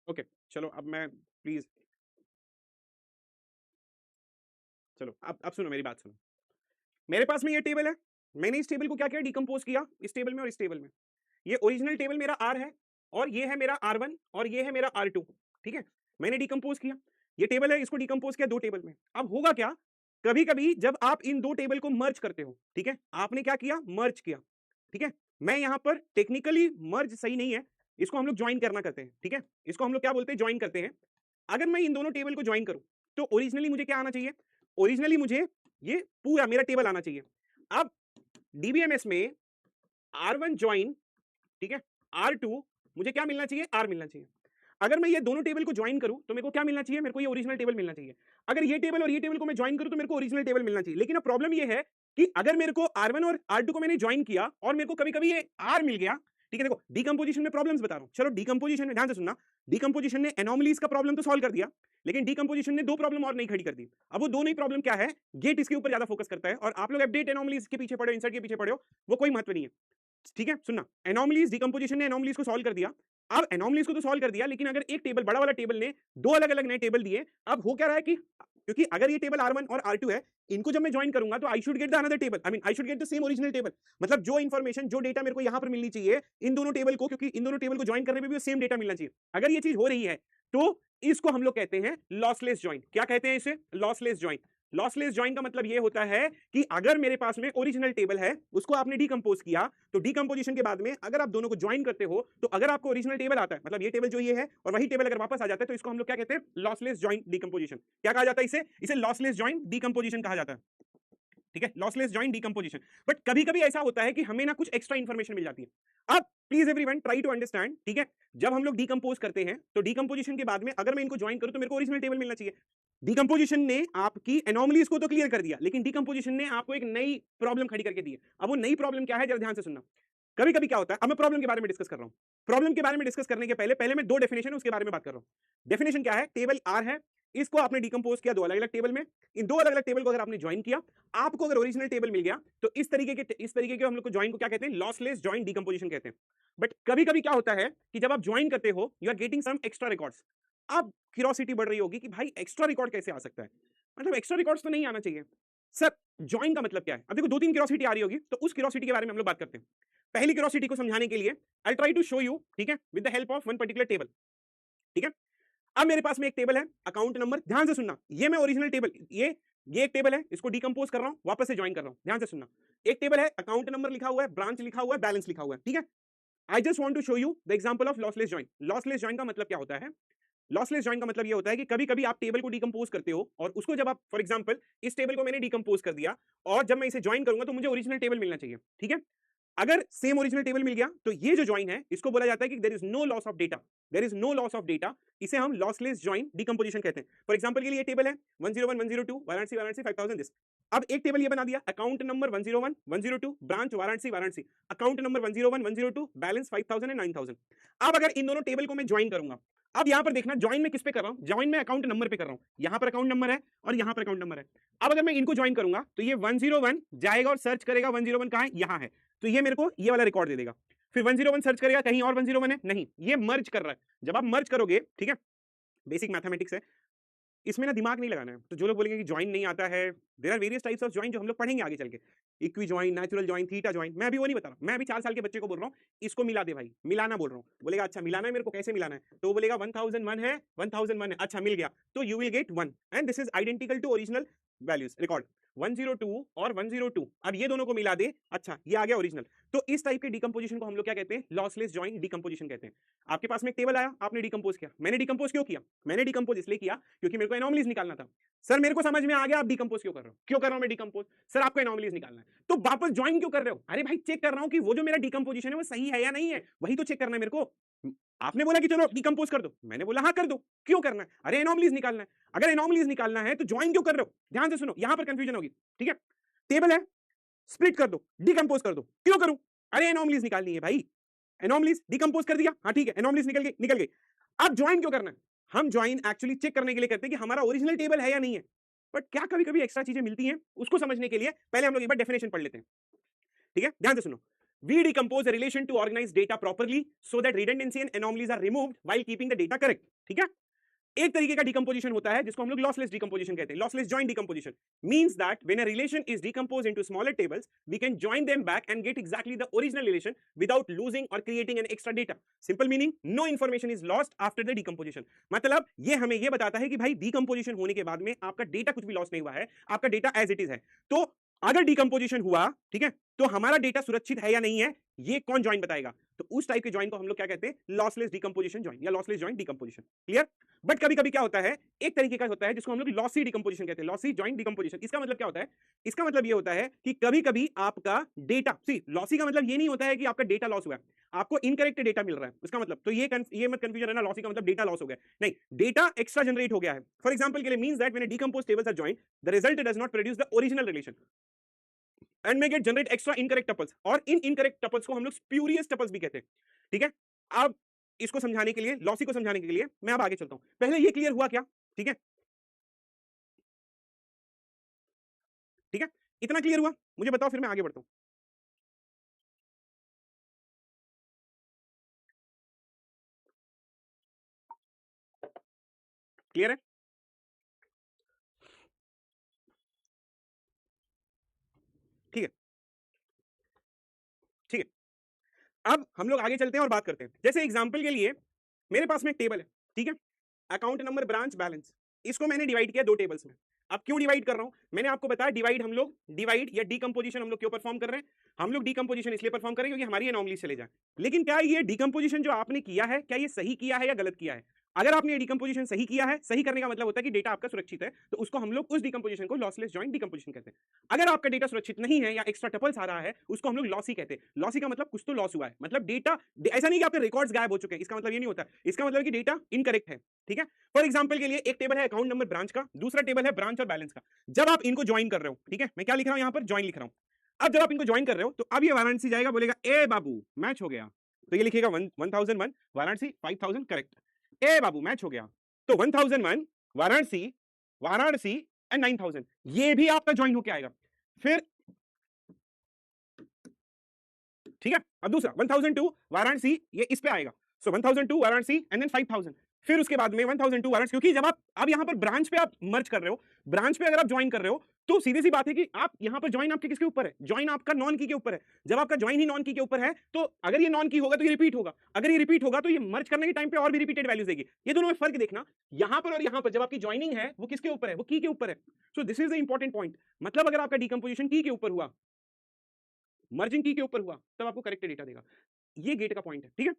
ओके, चलो अब मैं प्लीज, चलो अब सुनो मेरी बात सुनो। मेरे पास में ये टेबल है, मैंने इस टेबल को क्या किया, डिकम्पोज किया इस टेबल में और इस टेबल में। ये ओरिजिनल टेबल मेरा आर है और ये है मेरा R1 और ये है मेरा R2। ठीक है, मैंने डिकम्पोज किया, ये टेबल है, इसको डिकम्पोज किया दो टेबल में। अब होगा क्या, कभी कभी जब आप इन दो टेबल को मर्ज करते हो, ठीक है, आपने क्या किया, मर्ज किया। ठीक है, मैं यहां पर टेक्निकली मर्ज सही नहीं है, इसको हम लोग ज्वाइन करना करते हैं। ठीक है, इसको हम लोग क्या बोलते हैं, ज्वाइन करते हैं। अगर मैं इन दोनों टेबल को ज्वाइन करूं तो ओरिजिनली मुझे क्या आना चाहिए, ओरिजिनली मुझे ये पूरा मेरा टेबल आना चाहिए। अब डीबीएमएस में R1 ज्वाइन, ठीक है, R2 मुझे क्या मिलना चाहिए, R मिलना चाहिए। अगर मैं ये दोनों टेबल को ज्वाइन करूं तो मेरे को क्या मिलना चाहिए, मेरे को ये ओरिजिनल टेबल मिलना चाहिए। अगर ये टेबल और ये टेबल को मैं ज्वाइन करूं तो मेरे को ओरिजिनल टेबल मिलना चाहिए। लेकिन अब प्रॉब्लम ये है कि अगर मेरे को R1 और R2 को मैंने ज्वाइन किया और मेरे को कभी कभी ये R मिल गया, ठीक है, देखो डीकंपोजिशन में प्रॉब्लम्स बता रहा हूं। चलो डीकंपोजिशन में ध्यान से सुनना, डीकंपोजिशन ने एनोमलीज का प्रॉब्लम तो सॉल्व कर दिया, लेकिन डीकंपोजिशन ने दो प्रॉब्लम और नहीं खड़ी कर दी। अब वो दोनों ही प्रॉब्लम क्या है, गेट इसके ऊपर ज्यादा फोकस करता है और आप लोग अपडेट एनोमलीज के पीछे पड़े हो, इंसर्ट के पीछे पड़े हो, वो कोई महत्व नहीं है। ठीक है, सुनना, एनोमलीज, डिकंपोजिशन ने एनोमलीज को सॉल्व कर दिया। अब एनोमलीज को तो सॉल्व कर दिया, लेकिन अगर एक टेबल, बड़ा वाला टेबल ने दो अलग अलग नए टेबल दिए, अब हो क्या रहा है कि क्योंकि अगर ये टेबल R1 और R2 है, इनको जब मैं ज्वाइन करूंगा तो I should get the another table, I mean I should get the same original table. मतलब जो इंफॉर्मेशन, जो डेटा मेरे को यहां पर मिलनी चाहिए इन दोनों टेबल को, क्योंकि इन दोनों टेबल को ज्वाइन करने में भी सेम डेटा मिलना चाहिए। अगर ये चीज हो रही है तो इसको हम लोग कहते हैं लॉसलेस ज्वाइन। क्या कहते हैं इसे, लॉसलेस ज्वाइन। लॉसलेस ज्वाइन का मतलब ये होता है कि अगर मेरे पास में ओरिजिनल टेबल है, उसको आपने डिकंपोज किया, तो डिकंपोजिशन के बाद में अगर आप दोनों को ज्वाइन करते हो तो अगर आपको ओरिजिनल टेबल आता है, मतलब ये टेबल जो ये है और वही टेबल अगर वापस आ जाता है, तो इसको हम लोग क्या कहते हैं, लॉसलेस ज्वाइन डिकंपोजिशन। क्या कहा जाता है इसे लॉसलेस ज्वाइन डिकंपोजिशन कहा जाता है। ठीक है, लॉसलेस ज्वाइन डिकंपोजिशन। बट कभी कभी ऐसा होता है कि हमें ना कुछ एक्स्ट्रा इंफॉर्मेशन मिल जाती है। अब please everyone try to understand, ठीक है, जब हम लोग डिकंपोज करते हैं तो डिकंपोजिशन के बाद में अगर मैं इनको ज्वाइन करूं तो मेरे को ओरिजिनल टेबल मिलना चाहिए। डिकंपोजिशन ने आपकी एनोमलीज को तो क्लियर कर दिया, लेकिन डिकंपोजिशन ने आपको एक नई प्रॉब्लम खड़ी करके दी है। अब वो नई प्रॉब्लम क्या है, जरा ध्यान से सुनना। कभी कभी क्या होता है, अब मैं प्रॉब्लम के बारे में डिस्कस कर रहा हूं। प्रॉब्लम के बारे में डिस्कस करने के पहले पहले मैं दो डेफिनेशन उसके बारे में बात कर रहा हूं। डेफिनेशन क्या है, टेबल आर है, इसको आपने डिकंपोज किया दो अलग अलग टेबल में, इन दो अलग अलग टेबल को अगर आपने ज्वाइन किया, आपको अगर ओरिजिनल टेबल मिल गया, तो इस तरीके के हम लोग को ज्वाइन को क्या कहते हैं, लॉसलेस ज्वाइन डिकंपोजिशन कहते हैं। बट कभी कभी क्या होता है कि जब आप ज्वाइन करते हो, you are getting some extra records. अब क्यूरियोसिटी बढ़ रही होगी कि भाई एक्स्ट्रा रिकॉर्ड कैसे आ सकता है, मतलब एक्स्ट्रा रिकॉर्ड्स तो नहीं आना चाहिए सर, ज्वाइन का मतलब क्या है। अब देखो दो तीन क्यूरियोसिटी आ रही होगी, तो उस क्यूरियोसिटी के बारे में हम लोग बात करते हैं। पहली क्यूरियोसिटी को समझाने के लिए I try to show you, ठीक है, with the help of one particular table. ठीक है, अब मेरे पास में एक टेबल है, अकाउंट नंबर, ध्यान से सुनना, ये मैं ओरिजिनल टेबल, ये एक टेबल है, इसको डिकंपोज कर रहा हूं, वापस से ज्वाइन कर रहा हूं, ध्यान से सुनना। एक टेबल है, अकाउंट नंबर लिखा हुआ है, ब्रांच लिखा हुआ है, बैलेंस लिखा हुआ है। ठीक है, I just want to show you the example of lossless join. Lossless join का मतलब क्या होता है, लॉसलेस ज्वाइन का मतलब ये होता है कि कभी कभी आप टेबल को डिकंपोज करते हो और उसको जब आप, फॉर एग्जांपल इस टेबल को मैंने डिकंपोज कर दिया और जब मैं इसे ज्वाइन करूंगा तो मुझे ओरिजिनल टेबल मिलना चाहिए। ठीक है, अगर सेम ओरिजिनल टेबल मिल गया तो ये जो ज्वाइन है इसको बोला जाता है कि there is no loss of data, there is no loss of data, इसे हम लॉसलेस ज्वाइन डिकंपोजिशन कहते हैं। फॉर एग्जांपल के लिए ये टेबल है 101 102 वाराणसी वाराणसी 5000 दिस। अब एक टेबल ये बना दिया, account number 101 102 branch Varanasi Varanasi, account number 101 102 balance 5000 and 9000। अब अगर इन दोनों टेबल को मैं ज्वाइन करूंगा, अब यहां पर देखना ज्वाइन में किस पे कर रहा हूं, ज्वाइन में अकाउंट नंबर पे कर रहा हूं, यहां पर अकाउंट नंबर है और यहां पर अकाउंट नंबर है। अब अगर मैं इनको ज्वाइन करूंगा तो ये 101 जाएगा और सर्च करेगा 101 कहां है, यहां है, तो ये मेरे को ये वाला रिकॉर्ड दे देगा। फिर 101 सर्च करेगा, कहीं और 101 है, नहीं, ये मर्ज कर रहा है। जब आप मर्ज करोगे, ठीक है, बेसिक मैथमेटिक्स है, इसमें ना दिमाग नहीं लगाना है। तो जो लोग बोलेंगे कि ज्वाइन नहीं आता है, there are various types of join जो हम लोग पढ़ेंगे आगे चल के, equi join, natural join, theta join, मैं अभी वो नहीं बता रहा। मैं अभी 4 साल के बच्चे को बोल रहा हूँ इसको मिला दे भाई, मिलाना बोल रहा हूँ। बोलेगा अच्छा मिलाना है मेरे को, कैसे मिलाना है, तो वो बोलेगा 1001 है, 1001 है, अच्छा मिल गया, तो you will get 1 and this is identical to original values record 102 और 102, अब ये दोनों को मिला दे, अच्छा ये आ गया ओरिजिनल। तो इस टाइप के डिकम्पोजिशन को हम लोग क्या कहते हैं, लॉसलेस जॉइंट डिकम्पोजिशन कहते हैं। आपके पास में एक टेबल आया, आपने डिकम्पोज किया। मैंने डिकम्पोज क्यों किया, मैंने डिकम्पोज इसलिए किया क्योंकि मेरे को एनॉमलीज निकालना था। सर मेरे को समझ में आ गया आप डिकम्पोज क्यों कर रहे हो, क्यों कर रहा हूं मैं डिकम्पोज, सर आपको एनॉमलीज निकालना है। तो वापस ज्वाइन क्यों कर रहे हो, अरे भाई चेक कर रहा हूं कि वो जो मेरा डिकम्पोजिशन है वो सही है या नहीं है, वही तो चेक करना है मेरे को। आपने बोला कि चलो डिकम्पोज कर दो, मैंने बोला हाँ कर दो, क्यों करना है, अरे एनॉमलीज निकालना है। अगर एनॉमलीज निकालना है तो ज्वाइन क्यों कर रहे हो, ध्यान से सुनो, यहां पर कंफ्यूजन होगी, ठीक है। टेबल है, स्प्लिट कर दो, डिकम्पोज कर दो, क्यों करूं, अरे एनॉमलीज निकालनी है भाई, एनॉमलीज डिकम्पोज कर दिया, हाँ ठीक है एनॉमलीज निकल गई। अब ज्वाइन क्यों करना है, हम ज्वाइन एक्चुअली चेक करने के लिए करते हैं कि हमारा ओरिजिनल टेबल है या नहीं है। बट क्या कभी कभी एक्स्ट्रा चीजें मिलती हैं, उसको समझने के लिए पहले हम लोग एक बार डेफिनेशन पढ़ लेते हैं, ठीक है, ध्यान से सुनो। We decompose a relation to organize data properly so that redundancy and anomalies are removed while keeping the data correct, ठीक है। एक तरीके का डिकम्पोजिशन होता है जिसको हम लोग लॉसलेस डिकम्पोजिशन कहते हैं, lossless joint decomposition means that when a relation is decomposed into smaller tables we can join them back and get exactly the original relation without losing और creating an extra data. Simple meaning, no information is lost after the decomposition. मतलब ये हमें ये बताता है कि भाई डिकम्पोजिशन होने के बाद में आपका डेटा कुछ भी लॉस नहीं हुआ है, आपका डेटा एज इट इज है। तो अगर डिकम्पोजिशन हुआ, ठीक है, तो हमारा डेटा सुरक्षित है या नहीं है, ये कौन ज्वाइन बताएगा। तो उस टाइप के ज्वाइन को हम लोग क्या कहते हैं, लॉसलेस डिकम्पोजिशन ज्वाइन या lossless joint decomposition. Clear. But कभी कभी क्या होता है, एक तरीके का होता है जिसको हम लोग लॉसी डिकम्पोजिशन कहते हैं, लॉसी ज्वाइंट डिकम्पोजिशन। इसका मतलब क्या होता है, इसका मतलब ये होता है कि कभी कभी आपका डेटा, सी लॉसी का मतलब ये नहीं होता है कि आपका डेटा लॉस हुआ है, आपको इनकरेक्ट डेटा मिल रहा है, इसका मतलब तो ये मत कंफ्यूजन है ना, लॉसी का मतलब डेटा लॉस हो गया, नहीं, डेटा एक्स्ट्रा जनरेट हो गया है। फॉर एग्जांपल के लिए means that when a decomposed tables are joined the result does not produce the original relation and may get generate extra incorrect tuples, और इन इनकरेक्ट टपल्स को हम लोग स्प्यूरियस टपल्स भी कहते हैं, ठीक है। अब इसको समझाने के लिए, लॉसी को समझाने के लिए मैं अब आगे चलता हूं, पहले ये क्लियर हुआ क्या, ठीक है, ठीक है, इतना क्लियर हुआ, मुझे बताओ फिर मैं आगे बढ़ता हूं। क्लियर है, ठीक है, ठीक है। अब हम लोग आगे चलते हैं और बात करते हैं, जैसे एग्जांपल के लिए मेरे पास में एक टेबल है, ठीक है, अकाउंट नंबर ब्रांच बैलेंस, इसको मैंने डिवाइड किया दो टेबल्स में। अब क्यों डिवाइड कर रहा हूं, मैंने आपको बताया डिवाइड हम लोग, डिवाइड या डीकंपोजिशन हम लोग क्यों परफॉर्म कर रहे हैं, हम लोग डीकंपोजिशन इसलिए परफॉर्म करें क्योंकि हमारी एनॉमली चले जाए। लेकिन क्या ये डीकंपोजिशन जो आपने किया है, क्या ये सही किया है या गलत किया है। अगर आपने डीकंपोजिशन सही किया है, सही करने का मतलब होता है कि डेटा आपका सुरक्षित है, तो उसको हम लोग उस डीकंपोजिशन को लॉसलेस जॉइंट डीकंपोजिशन कहते हैं। अगर आपका डेटा सुरक्षित नहीं है या एक्स्ट्रा टपल्स आ रहा है, उसको हम लोग लॉसी कहते हैं। लॉसी का मतलब कुछ तो लॉस हुआ है, मतलब डेटा, ऐसा नहीं कि आपके रिकॉर्ड्स गायब हो चुके हैं, इसका मतलब ये नहीं होता, इसका मतलब कि डेटा इनकरेक्ट है, ठीक है। फॉर एग्जांपल के लिए एक टेबल है अकाउंट नंबर ब्रांच का, दूसरा टेबल है ब्रांच और बैलेंस का। जब आप इनको ज्वाइन कर रहे हो, ठीक है, मैं क्या लिख रहा हूं यहां पर, ज्वाइन लिख रहा हूं। अब जब आप इनको ज्वाइन कर रहे हो तो अब ये वाराणसी जाएगा, बोलेगा ए बाबू मैच हो गया, तो ये लिखेगा 1001 वाराणसी, 5000 करेक्ट, ए बाबू मैच हो गया। तो 1001 वाराणसी, वाराणसी एंड 9000, ये भी आपका ज्वाइन होके आएगा। फिर ठीक है, अब दूसरा 1002 वाराणसी, ये इस पे आएगा, सो 1002 वाराणसी एंड देन 5000। फिर उसके बाद में 1002 वाराणसी, क्योंकि जब आप अब यहां पर ब्रांच पे आप मर्ज कर रहे हो, ब्रांच पे अगर आप ज्वाइन कर रहे हो, तो सीधी सी बात है कि आप यहां पर ज्वाइन आपके किसके ऊपर है, ज्वाइन आपका नॉन की के ऊपर है। जब आपका ज्वाइन ही नॉन की के ऊपर है, तो अगर ये नॉन की होगा तो ये रिपीट होगा, अगर ये रिपीट होगा तो ये मर्ज करने के टाइम पे और भी रिपीटेड वैल्यूज देगी। ये दोनों में फर्क देखना, यहां पर और यहां पर जब आपकी ज्वाइनिंग है वो किसके ऊपर है, वो की के ऊपर है। सो this is the important point, मतलब अगर आपका डिकम्पोजिशन की के ऊपर हुआ, मर्जिंग की के ऊपर हुआ, तब आपको करेक्ट डेटा देगा। ये गेट का पॉइंट है, ठीक है।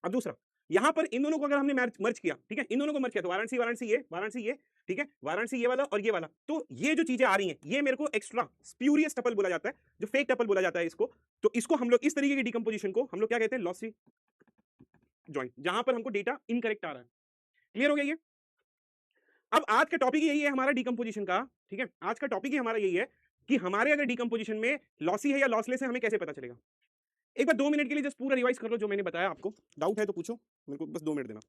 अब दूसरा, यहां पर इन दोनों को अगर हमने मर्ज किया, ठीक है, इन दोनों को मर्ज किया, तो वाराणसी वाराणसी ये, वाराणसी ये, ठीक है, वाराणसी ये वाला और ये वाला, तो ये जो चीजें आ रही हैं ये मेरे को एक्स्ट्रा स्प्यूरियस टपल बोला जाता है, जो फेक टपल बोला जाता है इसको। तो इसको हम लोग इस तरीके की डिकम्पोजिशन को हम लोग क्या कहते हैं, लॉसी जॉइंट, जहां पर हमको डेटा इनकरेक्ट आ रहा है। क्लियर हो गया ये। अब आज का टॉपिक यही है हमारा डिकम्पोजिशन का, ठीक है, आज का टॉपिक ही हमारा यही है कि हमारे अगर डिकम्पोजिशन में लॉसी है या लॉसलेस है, हमें कैसे पता चलेगा। एक बार 2 मिनट के लिए जस्ट पूरा रिवाइज कर लो जो मैंने बताया आपको, डाउट है तो पूछो, मेरे को बस 2 मिनट देना।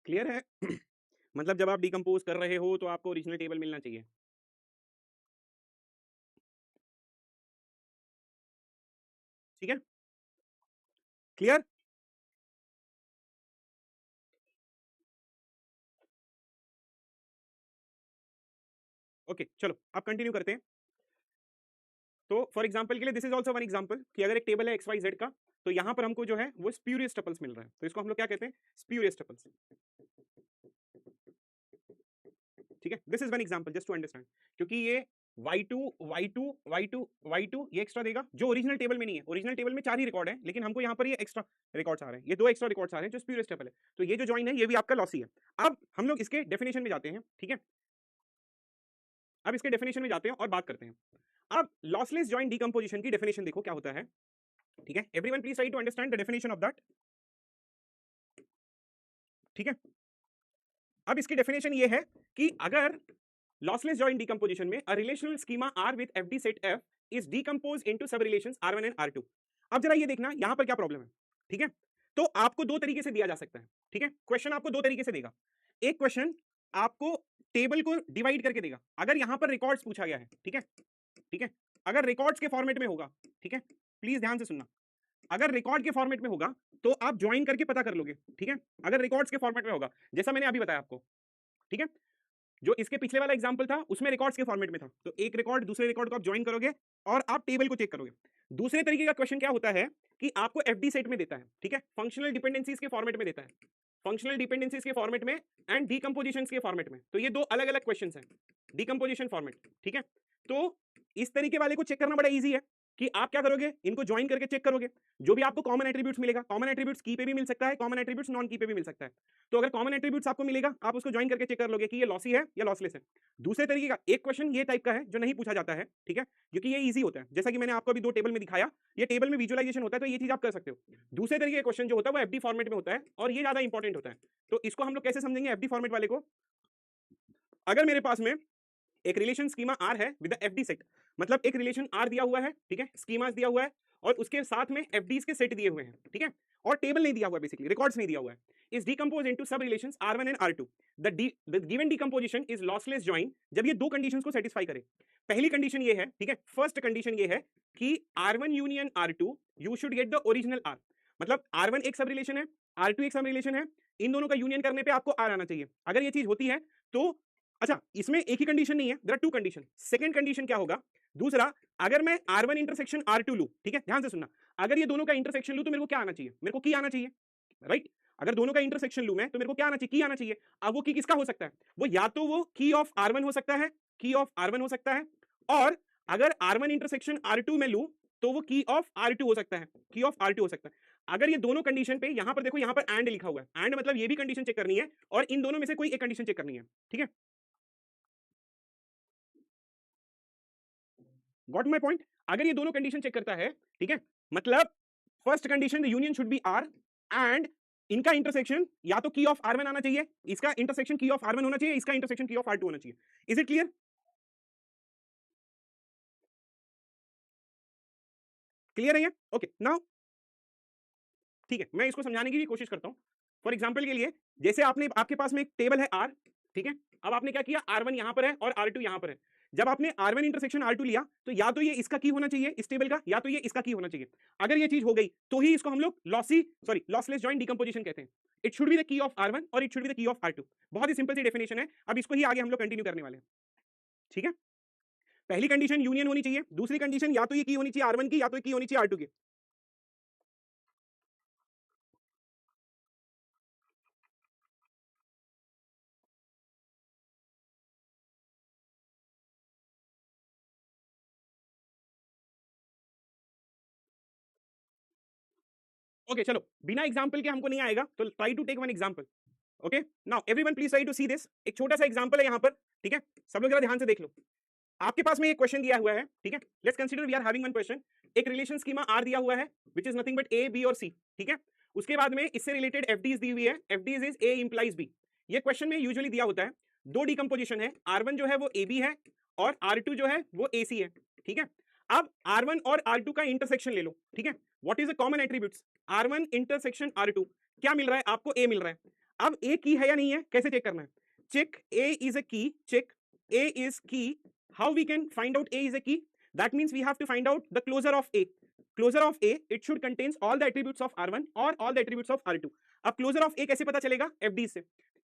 क्लियर है? मतलब जब आप डिकम्पोज कर रहे हो तो आपको ओरिजिनल टेबल मिलना चाहिए। ठीक है, क्लियर? ओके, चलो अब कंटिन्यू करते हैं। तो फॉर एग्जांपल के लिए this is also one example कि अगर एक टेबल है एक्स वाई जेड का, तो यहां पर हमको जो है वो स्प्यूरियस टपल्स मिल रहा है, तो इसको हम लोग क्या कहते हैं? Spurious tuples. ठीक है, this is one example just to understand, क्योंकि ये y2 y2 y2 y2 ये एक्स्ट्रा देगा जो ओरिजिनल टेबल में नहीं है। ओरिजिनल टेबल में 4 ही रिकॉर्ड है, लेकिन हमको यहाँ पर ये एक्स्ट्रा रिकॉर्ड्स आ रहे हैं, ये 2 एक्स्ट्रा रिकॉर्ड्स आ रहे हैं जो स्प्यूरियस टपल है। तो ये जो जॉइन है ये भी आपका लॉसी है। अब हम लोग इसके डेफिनेशन में जाते हैं। ठीक है, अब इसके डेफिनेशन में जाते हैं और बात करते हैं। अब लॉसलेस जॉइन डिकम्पोजिशन की डेफिनेशन देखो क्या होता है। ठीक है, everyone please try to understand the definition of that. ठीक है, अब इसकी डेफिनेशन ये है कि अगर लॉसलेस जॉइन डिकम्पोजिशन में a relational schema R with FD set F is decompose into sub relations R1 and R2। अब जरा ये देखना यहां पर क्या प्रॉब्लम है। ठीक है, तो आपको दो तरीके से दिया जा सकता है। ठीक है, क्वेश्चन आपको दो तरीके से देगा। एक क्वेश्चन आपको टेबल को डिवाइड करके देगा, अगर यहां पर रिकॉर्ड्स पूछा गया है। ठीक है, ठीक है, अगर रिकॉर्ड्स के फॉर्मेट में होगा, ठीक है, प्लीज ध्यान से सुनना, अगर रिकॉर्ड के फॉर्मेट में होगा तो आप ज्वाइन करके पता कर लोगे। ठीक है, अगर रिकॉर्ड्स के फॉर्मेट में होगा, जैसा मैंने अभी बताया आपको। ठीक है, जो इसके पिछले वाला एग्जांपल था उसमें रिकॉर्ड्स के फॉर्मेट में था, तो एक रिकॉर्ड दूसरे रिकॉर्ड को आप ज्वाइन करोगे और आप टेबल को चेक करोगे। दूसरे तरीके का क्वेश्चन क्या होता है कि आपको एफडी सेट में देता है। ठीक है, फंक्शनल डिपेंडेंसीज के फॉर्मेट में देता है, फंक्शनल डिपेंडेंसीज के फॉर्मेट में एंड डीकंपोजिशंस के फॉर्मेट में। तो ये दो अलग अलग क्वेश्चंस हैं, डीकंपोजिशन फॉर्मेट। ठीक है, तो इस तरीके वाले को चेक करना बड़ा इजी है कि आप क्या करोगे, इनको ज्वाइन करके चेक करोगे, जो भी आपको कॉमन एट्रीब्यूट्स मिलेगा, कॉमन एट्रीब्यूट्स की पे भी मिल सकता है, कॉमन एट्रीब्यूट्स नॉन की पे भी मिल सकता है। तो अगर कॉमन एट्रीब्यूट्स आपको मिलेगा, आप उसको ज्वाइन करके चेक कर लोगे कि ये लॉसी है या लॉसलेस है। दूसरे तरीके का एक क्वेश्चन ये टाइप का है जो नहीं पूछा जाता है। ठीक है, क्योंकि ये इजी होता है, जैसा कि मैंने आपको अभी दो टेबल में दिखाया, ये टेबल में विजुअलाइजेशन होता है, तो ये चीज आप कर सकते हो। दूसरे तरीके का क्वेश्चन जो होता है वो एफडी फॉर्मेट में होता है और ये ज्यादा इंपॉर्टेंट होता है। तो इसको हम लोग कैसे समझेंगे एफडी फॉर्मेट वाले को? अगर मेरे पास में एक रिलेशन स्कीमा आर है विद एफडी सेट, मतलब एक रिलेशन आर दिया हुआ है। ठीक है, स्कीमा दिया हुआ है और उसके साथ में एफडीज के सेट दिए हुए हैं। ठीक है, और टेबल नहीं दिया हुआ है, बेसिकली रिकॉर्ड्स नहीं दिया हुआ है। Is decompose into sub relations R1 and R2। The given decomposition is lossless join जब ये दो कंडीशंस को सेटिस्फाई करे। पहली कंडीशन ये है, ठीक है, फर्स्ट कंडीशन ये है कि R1 union R2 you should get the original R। मतलब R1 एक सब रिलेशन है, R2 एक सब रिलेशन है, इन दोनों का यूनियन करने पे आपको R आना चाहिए। अगर ये चीज होती है तो अच्छा, इसमें एक ही कंडीशन नहीं है, there are two condition. Second condition क्या होगा? दूसरा, अगर मैं R1 इंटरसेक्शन R2 लूं, ठीक है, ध्यान से सुनना, अगर ये दोनों का इंटरसेक्शन लूं तो मेरे को क्या आना चाहिए? मेरे को की आना चाहिए, राइट? अगर दोनों का इंटरसेक्शन लूं मैं तो मेरे को क्या आना चाहिए? की आना चाहिए। अब वो की किसका हो सकता है? वो या तो वो की ऑफ R1 हो सकता है, की ऑफ R1 हो सकता है, और अगर R1 इंटरसेक्शन R2 में लूं तो वो की ऑफ R2 हो सकता है, की ऑफ R2 हो सकता है। अगर ये दोनों कंडीशन पे, यहां पर देखो, यहां पर एंड लिखा हुआ है, एंड मतलब ये भी कंडीशन चेक करनी है और इन दोनों में से कोई एक कंडीशन चेक करनी है। ठीक है, गॉट माय पॉइंट? अगर ये दोनों कंडीशन चेक करता है, ठीक है, मतलब first condition the union should be R and इनका इंटरसेक्शन या तो की ऑफ R1 आना चाहिए, इसका इंटरसेक्शन की ऑफ R1 होना चाहिए, इसका इंटरसेक्शन की ऑफ R2 होना चाहिए। Is it clear? क्लियर है ये? ओके, नाउ ठीक है, मैं इसको समझाने की भी कोशिश करता हूं। फॉर एग्जाम्पल के लिए, जैसे आपने, आपके पास में एक टेबल है R, ठीक है, अब आपने क्या किया, R1 यहां पर है और R2 यहां पर है। जब आपने R1 इंटरसेक्शन R2 लिया तो या तो ये इसका की होना चाहिए इस टेबल का, या तो ये इसका की होना चाहिए। अगर ये चीज हो गई तो ही इसको हम लोग लॉसलेस जॉइंट डिकम्पोजिशन कहते हैं। It should be the key of R1 और it should be the key of R2। बहुत ही सिंपल सी डेफिनेशन है, अब इसको ही आगे हम लोग कंटिन्यू करने वाले हैं। ठीक है, पहली कंडीशन यूनियन होनी चाहिए, दूसरी कंडीशन या तो ये की होनी चाहिए R1 की, या तो ये की होनी चाहिए R2 की। ओके, चलो, बिना एग्जांपल के हमको नहीं आएगा, तो try to take one example. Okay, now everyone please try to see this. एक छोटा सा एग्जांपल है यहाँ पर, ठीक है, सब लोग जरा ध्यान से देख लो। आपके पास में एक क्वेश्चन दिया हुआ है, ठीक है, let's consider we are having one question. एक रिलेशन स्कीमा आर दिया हुआ है which is nothing but A, B और सी। ठीक है, उसके बाद में इससे रिलेटेड एफडीज दी हुई है, FDs is A implies B. ये क्वेश्चन में यूजुअली दिया होता है, दो डिकम्पोजिशन है, R1 जो है वो AB है और R2 जो है वो AC है। ठीक है, अब R1 और R2 का इंटरसेक्शन ले लो। ठीक है, what is the common attributes? R1 intersection R2, क्या मिल रहा है आपको? A मिल रहा है। अब ए की है या नहीं है कैसे चेक करना है? चेक ए इज अ की, चेक ए इज की. How we can find out A is a key? That means we have to find out the closure of A. Closure of A, it should contains all the attributes of R1 or all the attributes of R2. अब closure of A कैसे पता चलेगा? FD से.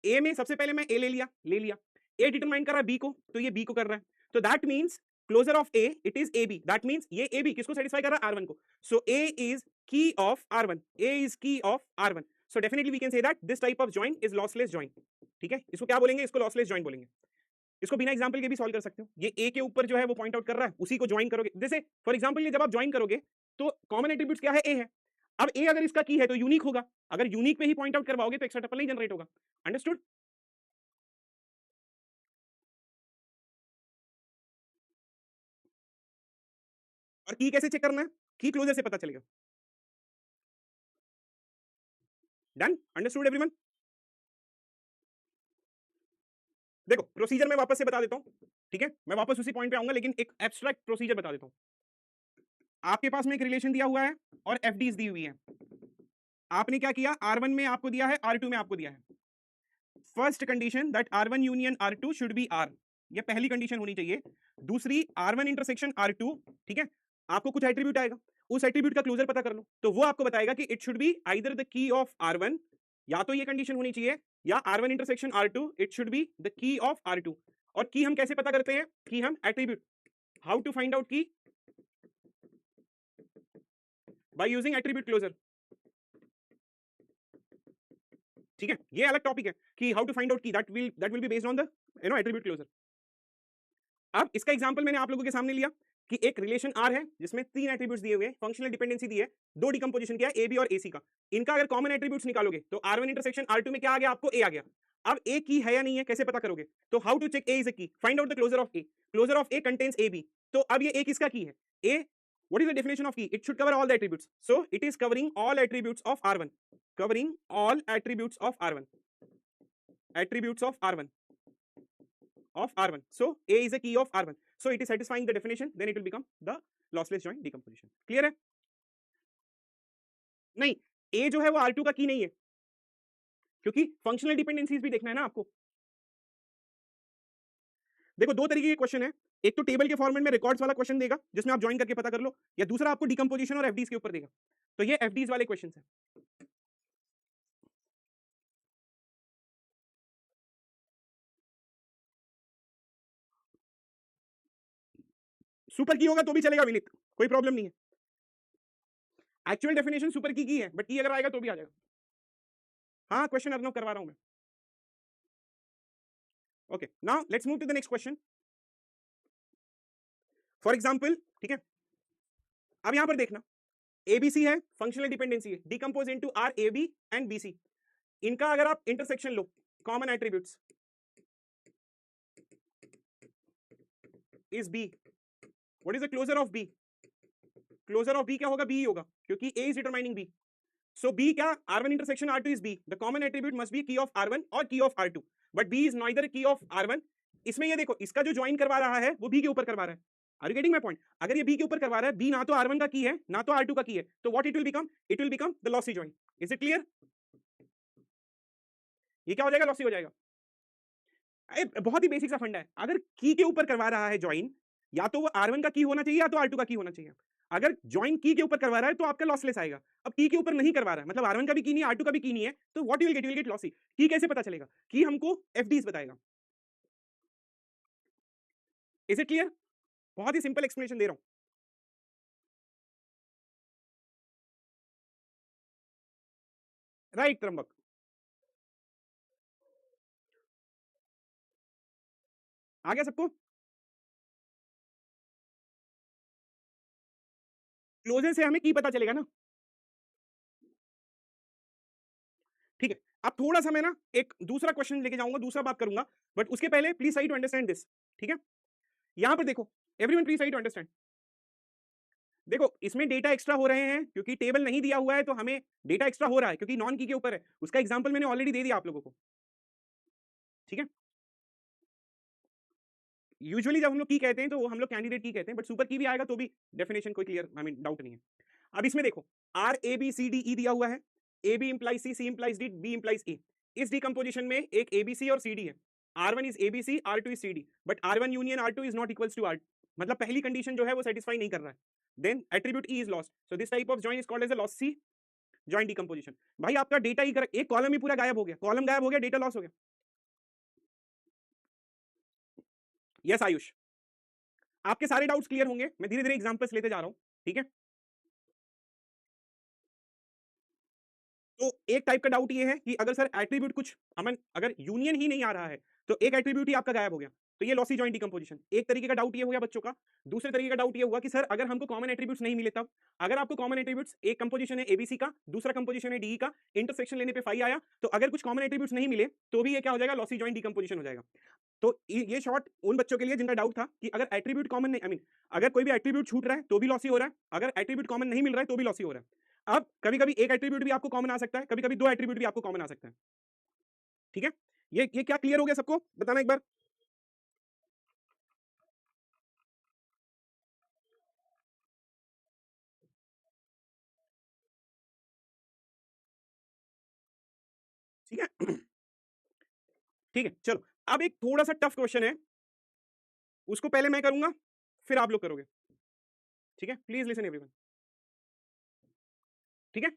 A में सबसे पहले मैं A ले लिया. A डिटरमाइन कर रहा है B को, तो ये B को कर रहा है. तो that means closure of A, it is AB. That means ये AB किसको satisfy कर रहा है? R1 को. So A is key of R1. A is key of R1. So definitely we can say that this type of join is lossless join. ठीक है? इसको क्या बोलेंगे? इसको lossless join बोलेंगे. इसको बिना एग्जांपल के भी सॉल्व कर सकते हो. ये ए के ऊपर जो है वो पॉइंट आउट कर रहा है, उसी को ज्वाइन करोगे. जैसे फॉर एग्जांपल ये जब आप ज्वाइन करोगे तो कॉमन एट्रीब्यूट्स क्या है? ए है. अब ए अगर इसका की है तो यूनिक होगा. अगर यूनिक पे ही पॉइंट आउट करवाओगे तो एक्स्ट्रा टपल नहीं जनरेट होगा. अंडरस्टूड? और की कैसे चेक करना है? की क्लोजर से पता चलेगा. डन? Understood everyone? देखो प्रोसीजर मैं वापस से बता देता हूं. ठीक है, मैं वापस उसी पॉइंट पे आऊंगा, लेकिन एक एब्स्ट्रैक्ट प्रोसीजर बता देता हूं. आपके पास में एक रिलेशन दिया हुआ है और एफडीज दी हुई है. आपने क्या किया? R1 में आपको दिया है, R2 में आपको दिया है. First condition that R1 union R2 should be R. ये पहली कंडीशन होनी चाहिए. दूसरी R1 इंटरसेक्शन R2. ठीक है, आपको कुछ एट्रीब्यूट आएगा, उस एट्रीब्यूट का क्लोजर पता कर लो, तो वो आपको बताएगा कि it should be either the key of R1, या तो ये कंडीशन होनी चाहिए, या R1 intersection R2 it should be the key of R2. और की हम कैसे पता करते हैं? कि हम attribute, how to find out key? By using attribute closure. ठीक है, ये अलग टॉपिक है कि how to find out key. That will be based on the attribute closure. अब इसका एग्जांपल मैंने आप लोगों के सामने लिया कि एक रिलेशन R है जिसमें 3 एट्रीब्यूट्स दिए हुए हैं, फंक्शनल डिपेंडेंसी दी है, 2 डिकम्पोजिशन किया है, ए बी और AC का. इनका अगर कॉमन एट्रीब्यूट्स निकालोगे तो R1 इंटरसेक्शन R2 में क्या आ गया? आपको A आ गया. अब A की है या नहीं है कैसे पता करोगे? तो how to check A is a key? Find out the closure of A. Closure of A contains AB. तो अब ये A किसका की है? A, what is the definition of key? It should cover all the attributes. So it is covering all attributes of R1. Covering all attributes of R1. Attributes of R1. Of R1. So A is a key of R1. So it is satisfying the definition. Then it will become the lossless joint decomposition. Clear है? नहीं, A जो है वो R2 का की नहीं है, क्योंकि फंक्शनल डिपेंडेंसीज भी देखना है ना आपको. देखो दो तरीके के क्वेश्चन है. एक तो टेबल के फॉर्मेट में रिकॉर्ड्स वाला क्वेश्चन देगा जिसमें आप ज्वाइन करके पता कर लो, या दूसरा आपको डिकम्पोजिशन और एफडीज के ऊपर देगा. तो ये एफडीज वाले क्वेश्चन है. सुपर की होगा तो भी चलेगा विनीत, कोई प्रॉब्लम नहीं है. एक्चुअल डेफिनेशन सुपर की है, बट की अगर आएगा तो भी आ जाएगा. हाँ, क्वेश्चन अर्नव करवा रहा हूं मैं. Okay, now let's move to the next question. For example, ठीक है, अब यहां पर देखना, एबीसी है, फंक्शनल डिपेंडेंसी है, decompose into R A B and BC. इनका अगर आप इंटरसेक्शन लो, common attributes is B. What is the closure of B? Closure of B क्या होगा? बी होगा, क्योंकि A is determining B. So B क्या? R1 intersection R2 is B. The common attribute must be key of R1 और key of R2, but B is neither key of R1. इसमें ये देखो, इसका जो ज्वाइन करवा रहा है वो बी के ऊपर करवा रहा है. Are you getting my point? अगर ये बी के ऊपर करवा रहा है, बी ना तो R1 का की है ना तो R2 का की है, तो what it will become? It will become the lossy join. Is it clear? ये क्या हो जाएगा? लॉसी हो जाएगा. बहुत ही बेसिक सा फंडा है. अगर की के ऊपर करवा रहा है ज्वाइन, या तो वो R1 का की होना चाहिए या तो R2 का की होना चाहिए. अगर ज्वाइन की के ऊपर करवा रहा है तो आपका लॉसलेस आएगा. अब की के ऊपर नहीं करवा रहा है, मतलब R1 का भी की नहीं है, R2 का भी की नहीं है, तो what you will gate? You will gate lossy. की कैसे पता चलेगा? की हमको एफडीज बताएगा. Is it clear? बहुत ही सिंपल एक्सप्लेनेशन दे रहा हूं. राइट त्रंबक? आ गया सबको? क्लोजर से हमें की पता चलेगा ना. ठीक है, अब थोड़ा सा मैं ना एक दूसरा क्वेश्चन लेके जाऊंगा, दूसरा बात करूंगा, बट उसके पहले please try to understand this. ठीक है, यहां पर देखो, everyone please try to understand. देखो इसमें डेटा एक्स्ट्रा हो रहे हैं क्योंकि टेबल नहीं दिया हुआ है, तो हमें डेटा एक्स्ट्रा हो रहा है क्योंकि नॉन की के ऊपर है. उसका एग्जांपल मैंने ऑलरेडी दे दिया आप लोगों को. ठीक है, यूजुअली जब हम लोग की कहते हैं तो वो हम लोग कैंडिडेट की कहते हैं, बट सुपर की भी आएगा तो भी डेफिनेशन कोई क्लियर, आई मीन डाउट नहीं है. अब इसमें देखो, R A B C D E दिया हुआ है. A B implies C, C implies D, B implies A. इस डिकम्पोजिशन में एक एबीसी और सीडी है, R1 is ABC, R2 is CD, but R1 union R2 is not equals to R, मतलब पहली कंडीशन जो है वो सेटिस्फाई नहीं कर रहा है, then attribute E is lost, so this type of join is called as a lossy joint decomposition. भाई आपका डेटा ही एक कॉलम ही पूरा गायब हो गया, कॉलम गायब हो गया, डेटा लॉस हो गया। यस आयुष, आपके सारे डाउट्स क्लियर होंगे, मैं धीरे धीरे एग्जांपल्स लेते जा रहा हूं, ठीक है। तो एक टाइप का डाउट ये है कि अगर सर एट्रीब्यूट कुछ अमन अगर यूनियन ही नहीं आ रहा है तो एक एट्रीब्यूट ही आपका गायब हो गया, तो ये लॉसी जॉइंट डिकम्पोजिशन। एक तरीके का डाउट ये हो गया बच्चों का। दूसरे तरीके का डाउट ये हुआ कि सर अगर हमको कॉमन एट्रीब्यूट्स नहीं मिले तब, अगर आपको कॉमन एट्रीब्यूट्स, एक कंपोजिशन है एबीसी का, दूसरा कंपोजिशन है डीई का, इंटरसेक्शन लेने पे फाई आया, तो अगर कुछ कॉमन एट्रीब्यूट्स नहीं मिले तो भी ये क्या हो जाएगा, लॉसी जॉइंट डिकम्पोजिशन हो जाएगा। तो ये शॉर्ट उन बच्चों के लिए जिनका डाउट था कि अगर एट्रीब्यूट कॉमन नहीं, आई मीन अगर कोई भी एट्रीब्यूट छूट रहा है तो भी लॉसी हो रहा है, अगर एट्रीब्यूट कॉमन नहीं मिल रहा है तो भी लॉसी हो रहा है। अब कभी कभी एक एट्रीब्यूट भी आपको कॉमन आ सकता है, कभी कभी दो एट्रीब्यूट भी आपको कॉमन आ सकता है, ठीक है। ये क्या क्लियर हो गया सबको, बताना एक बार। ठीक है ठीक है, चलो अब एक थोड़ा सा टफ क्वेश्चन है, उसको पहले मैं करूंगा फिर आप लोग करोगे, ठीक है। प्लीज लिसन एवरीवन, ठीक है।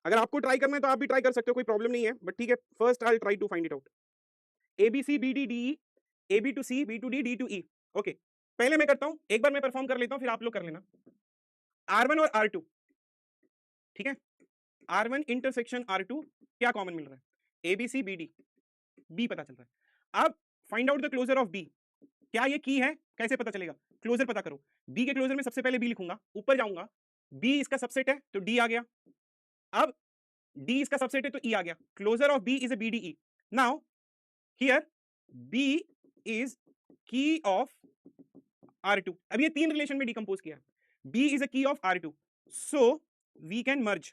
अगर आपको ट्राई करना है तो आप भी ट्राई कर सकते हो, कोई प्रॉब्लम नहीं है, बट ठीक है, first I will try to find it out. A B C B D D E, A B to C, B to D, D to E, okay. पहले मैं करता हूं, एक बार मैं परफॉर्म कर लेता हूं, फिर आप लोग कर लेना। R1 और R2, ठीक है, R1 इंटरसेक्शन R2 क्या कॉमन मिल रहा है, A B C B D, B पता चल रहा है। अब find out the closure of B, क्या ये की है, कैसे पता चलेगा, क्लोजर पता करो। बी के क्लोजर में सबसे पहले बी लिखूंगा, ऊपर जाऊंगा, बी इसका सबसेट है तो डी आ गया, अब डी इसका सबसेट है तो ई आ गया, closure of B is A BDE. Now here B is key of R2, अब ये तीन रिलेशन में डिकम्पोज किया है, B is a key of R2, so we can merge,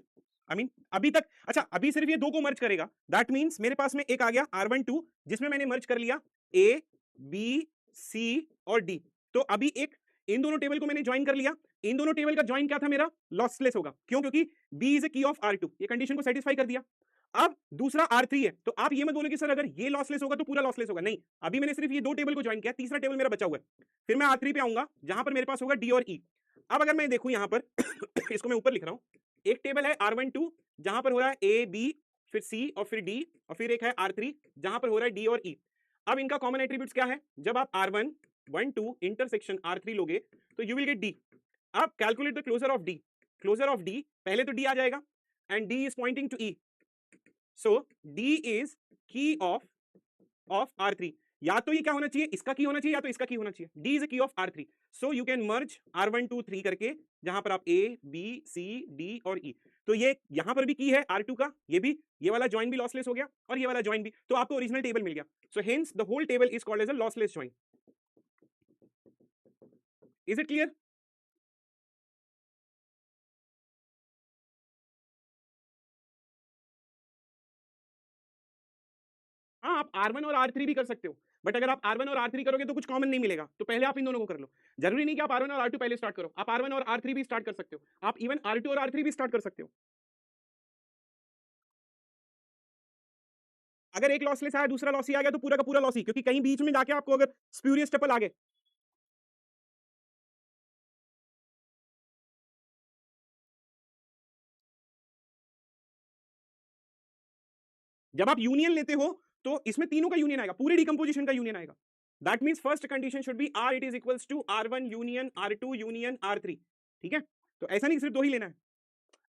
I mean अभी तक, अच्छा अभी सिर्फ ये दो को मर्ज करेगा, दैट मीन्स मेरे पास में एक आ गया R12 जिसमें मैंने मर्ज कर लिया ए बी सी और डी, तो अभी एक इन दोनों टेबल को मैंने ज्वाइन कर लिया, इन दोनों टेबल का ज्वाइन क्या था मेरा, लॉसलेस होगा, क्यों, क्योंकि B is a key of R2, ये कंडीशन को सेटिस्फाई कर दिया। अब दूसरा R3 है, तो आप ये मत बोलो कि सर अगर ये लॉसलेस होगा तो पूरा लॉसलेस होगा, नहीं, अभी मैंने सिर्फ ये दो टेबल को ज्वाइन किया, तीसरा टेबल मेरा बचा हुआ है, फिर मैं R3 पे आऊंगा जहां पर मेरे पास होगा डी और ई। अब अगर मैं देखूं यहां पर इसको मैं ऊपर लिख रहा हूं, एक टेबल है R12 जहां पर हो रहा है ए बी फिर सी और फिर डी, और फिर एक है R3 जहां पर हो रहा है डी और ई। अब इनका कॉमन एट्रीब्यूट्स क्या है, जब आप R1 1 2 इंटरसेक्शन R3 लोगे तो यू विल गेट डी। अब calculate the closure of D, closure of D, पहले तो डी आ जाएगा and D is pointing to E, so D is key of R3, या तो ये क्या होना चाहिए, इसका की होना चाहिए, या तो इसका की होना चाहिए, D is key of R3, so you can merge R1 2 3 करके जहां पर आप ए बी सी डी और ई, तो ये यहां पर भी की है R2 का, ये वाला ज्वाइन भी लॉसलेस हो गया और ये वाला ज्वाइन भी, तो आपको ओरिजिनल टेबल मिल गया, so hence the whole table is called as a lossless join. Is it clear? हाँ, आप R1 और R3 भी कर सकते हो, बट अगर आप R1 और R3 करोगे तो कुछ कॉमन नहीं मिलेगा, तो पहले आप इन दोनों को कर लो, जरूरी नहीं कि आप R1 और R2 पहले स्टार्ट करो, आप R1 और R3 भी स्टार्ट कर सकते हो, आप इवन R2 और R3 भी स्टार्ट कर सकते हो। अगर एक लॉसलेस आया दूसरा लॉसी आ गया तो पूरा का पूरा लॉसी, क्योंकि कहीं बीच में जाके आपको अगर स्प्यूरियस टपल आ गए, जब आप यूनियन लेते हो तो इसमें तीनों का यूनियन आएगा, पूरे डिकम्पोजिशन का यूनियन आएगा, that means first condition should be R it is equals to R1 union R2 union R3, ठीक है। तो ऐसा नहीं सिर्फ दो ही लेना है,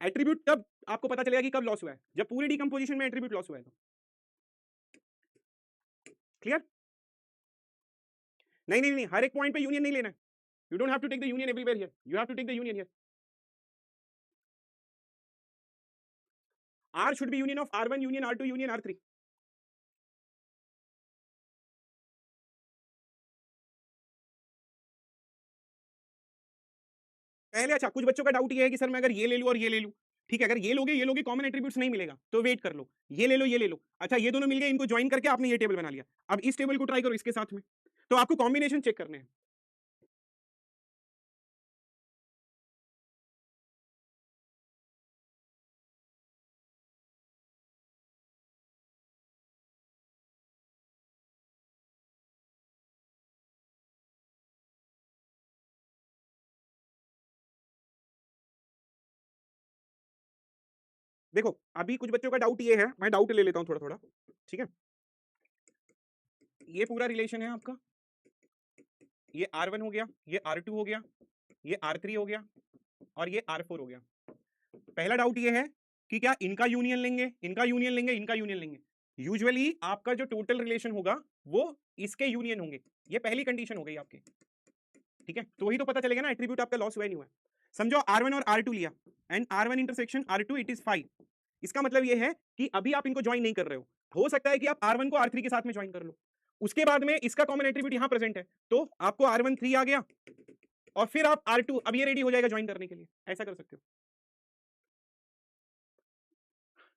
एट्रीब्यूट तब आपको पता चलेगा कि कब लॉस हुआ है, जब पूरे डिकम्पोजिशन में एट्रीब्यूट लॉस हुआ है, तो क्लियर? नहीं नहीं नहीं, हर एक पॉइंट पे यूनियन नहीं लेना है, you don't have to take the union everywhere here, you have to take the union here. R should be union of R1 union R2 union R3, पहले। अच्छा कुछ बच्चों का डाउट ये है कि सर मैं अगर ये ले लूं और ये ले लूं, ठीक है, अगर ये लोगे कॉमन एट्रीब्यूट्स नहीं मिलेगा तो वेट कर लो, ये ले लो ये ले लो, अच्छा ये दोनों मिल गए, इनको ज्वाइन करके आपने ये टेबल बना लिया, अब इस टेबल को ट्राई करो इसके साथ में, तो आपको कॉम्बिनेशन चेक करने हैं। देखो अभी कुछ बच्चों का डाउट ये है, मैं डाउट ले लेता हूं थोड़ा थोड़ा, ठीक है। ये पूरा रिलेशन है आपका, ये R1 हो गया, ये R2 हो गया, ये R3 हो गया और ये R4 हो गया। पहला डाउट ये है कि क्या इनका यूनियन लेंगे, इनका यूनियन लेंगे, इनका यूनियन लेंगे। यूजुअली आपका जो टोटल रिलेशन होगा वो इसके यूनियन होंगे, ये पहली कंडीशन हो गई आपकी, ठीक है। तो वही तो पता चलेगा ना एट्रीब्यूट आपका लॉस हुआ नहीं हुआ। समझो R1 और R2 लिया and R1 intersection R2 it is 5। इसका मतलब ये है कि अभी आप इनको ज्वाइन नहीं कर रहे हो सकता है कि आप R1 को R3 के साथ में ज्वाइन कर लो, उसके बाद में इसका कॉमन एट्रीब्यूट यहां प्रेजेंट है, तो आपको R1 3 आ गया और फिर आप R2, अब ये रेडी हो जाएगा ज्वाइन करने के लिए, ऐसा कर सकते हो।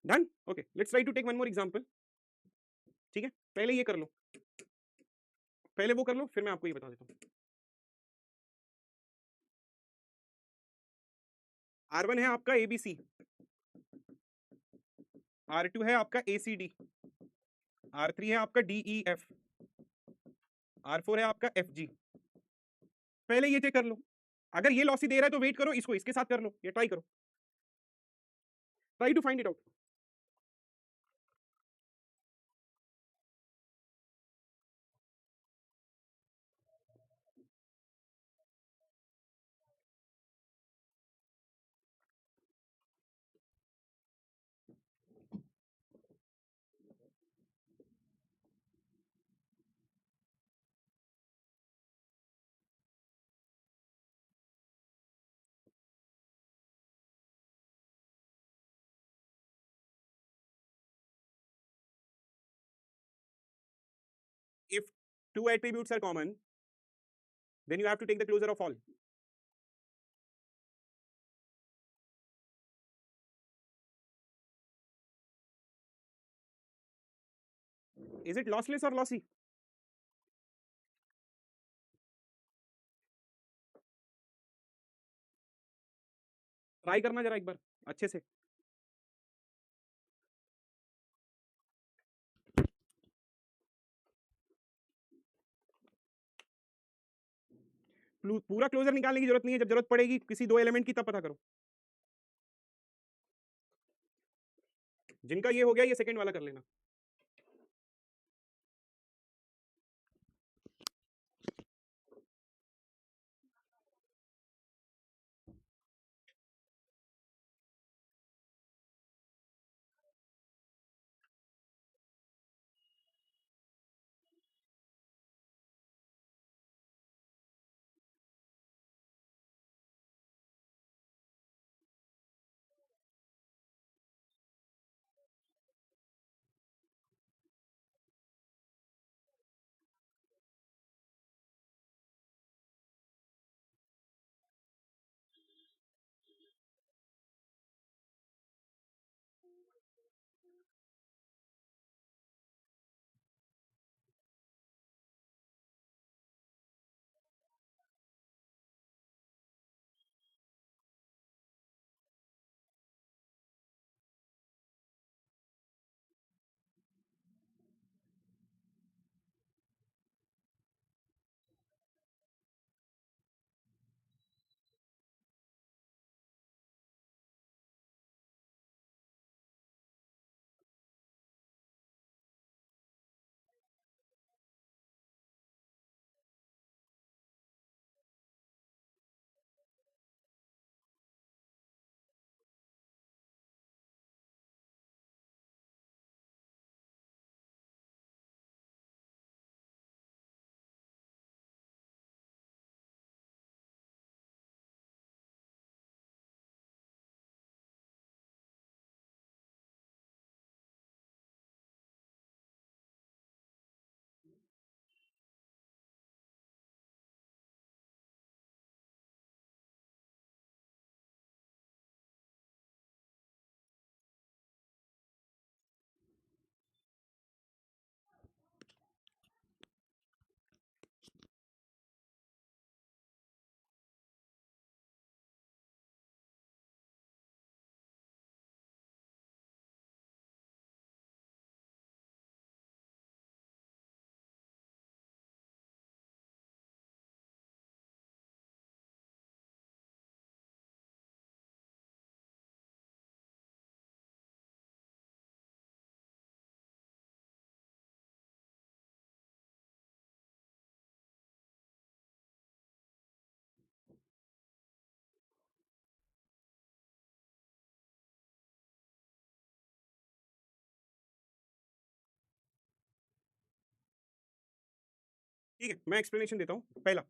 Done, okay, let's try to take one more example, ठीक है। पहले ये कर लो, पहले वो कर लो, फिर मैं आपको ये बता देता हूँ। R1 है आपका ABC, R2 है आपका ACD, R3 है आपका DEF, R4 है आपका FG। पहले ये चेक कर लो, अगर ये लॉसी दे रहा है तो वेट करो, इसको इसके साथ कर लो, ये ट्राई करो, try to find it out. If two attributes are common, then you have to take the closure of all. Is it lossless or lossy? Try करना जरा एक बार अच्छे से। पूरा क्लोजर निकालने की जरूरत नहीं है, जब जरूरत पड़ेगी किसी दो एलिमेंट की तब पता करो। जिनका ये हो गया ये सेकंड वाला कर लेना। ठीक है, मैं एक्सप्लेनेशन देता हूँ। पहला,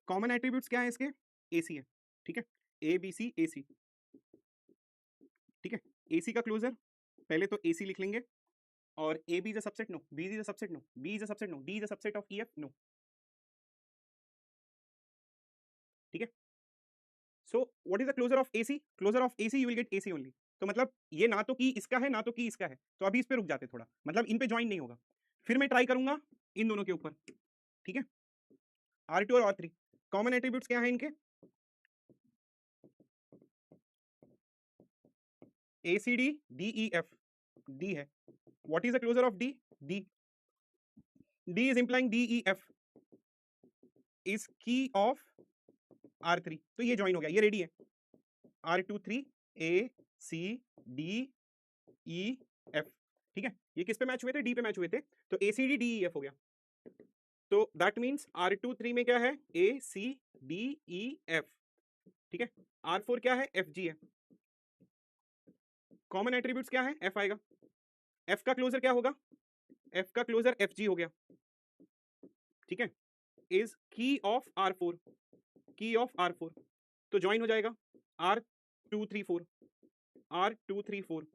कॉमन एट्रीब्यूट्स क्या है इसके? AC है, ठीक है, ABC AC, ठीक है। AC का क्लोजर, पहले तो AC लिख लेंगे, और A B is a subset, no, B is a subset, no, B is a subset, no, D is a subset of EF, no, ठीक है। So what is the closure of AC? Closure of AC you will get AC only. तो मतलब ये ना तो की इसका है ना तो की इसका है, तो अभी इस पे रुक जाते थोड़ा, मतलब इन पे ज्वाइन नहीं होगा। फिर मैं ट्राई करूंगा इन दोनों के ऊपर, ठीक है। R2 और R3 कॉमन एट्रीब्यूट्स क्या है इनके? ACD DEF, D है। What is the closure of D? D, D is implying DEF is key of R3, तो ये ज्वाइन हो गया, ये रेडी है। R2 3 A C D E F, ठीक है। ये किस पे मैच हुए थे? D पे मैच हुए थे, तो ACD DEF हो गया। तो दैट मीन्स R2 3 में क्या है? ACDEF, ठीक है। R4 क्या है? FG है। कॉमन एट्रीब्यूट्स क्या है? F आएगा। F का क्लोजर क्या होगा? F का क्लोजर FG हो गया, ठीक है। इज की ऑफ R4, की ऑफ R4, तो ज्वाइन हो जाएगा R2 3 4, R2 3 4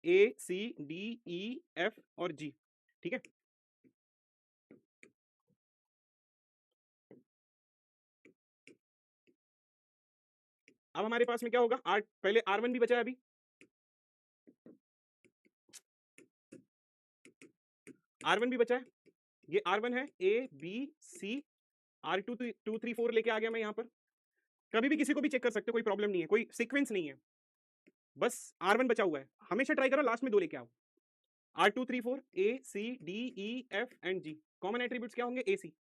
ACDEF और G, ठीक है। अब हमारे पास में क्या होगा? पहले R1 भी बचा है अभी, R1 भी बचा है, ये R1 है, ABC, R2 2 3 4 लेके आ गया मैं यहाँ पर। कभी भी किसी को भी चेक कर सकते हो, कोई प्रॉब्लम नहीं है, कोई सीक्वेंस नहीं है, बस R1 बचा हुआ है। हमेशा ट्राई करो लास्ट में 2 लेके आओ। R2 3 4 ACDEF and G, common attributes क्या होंगे? AC,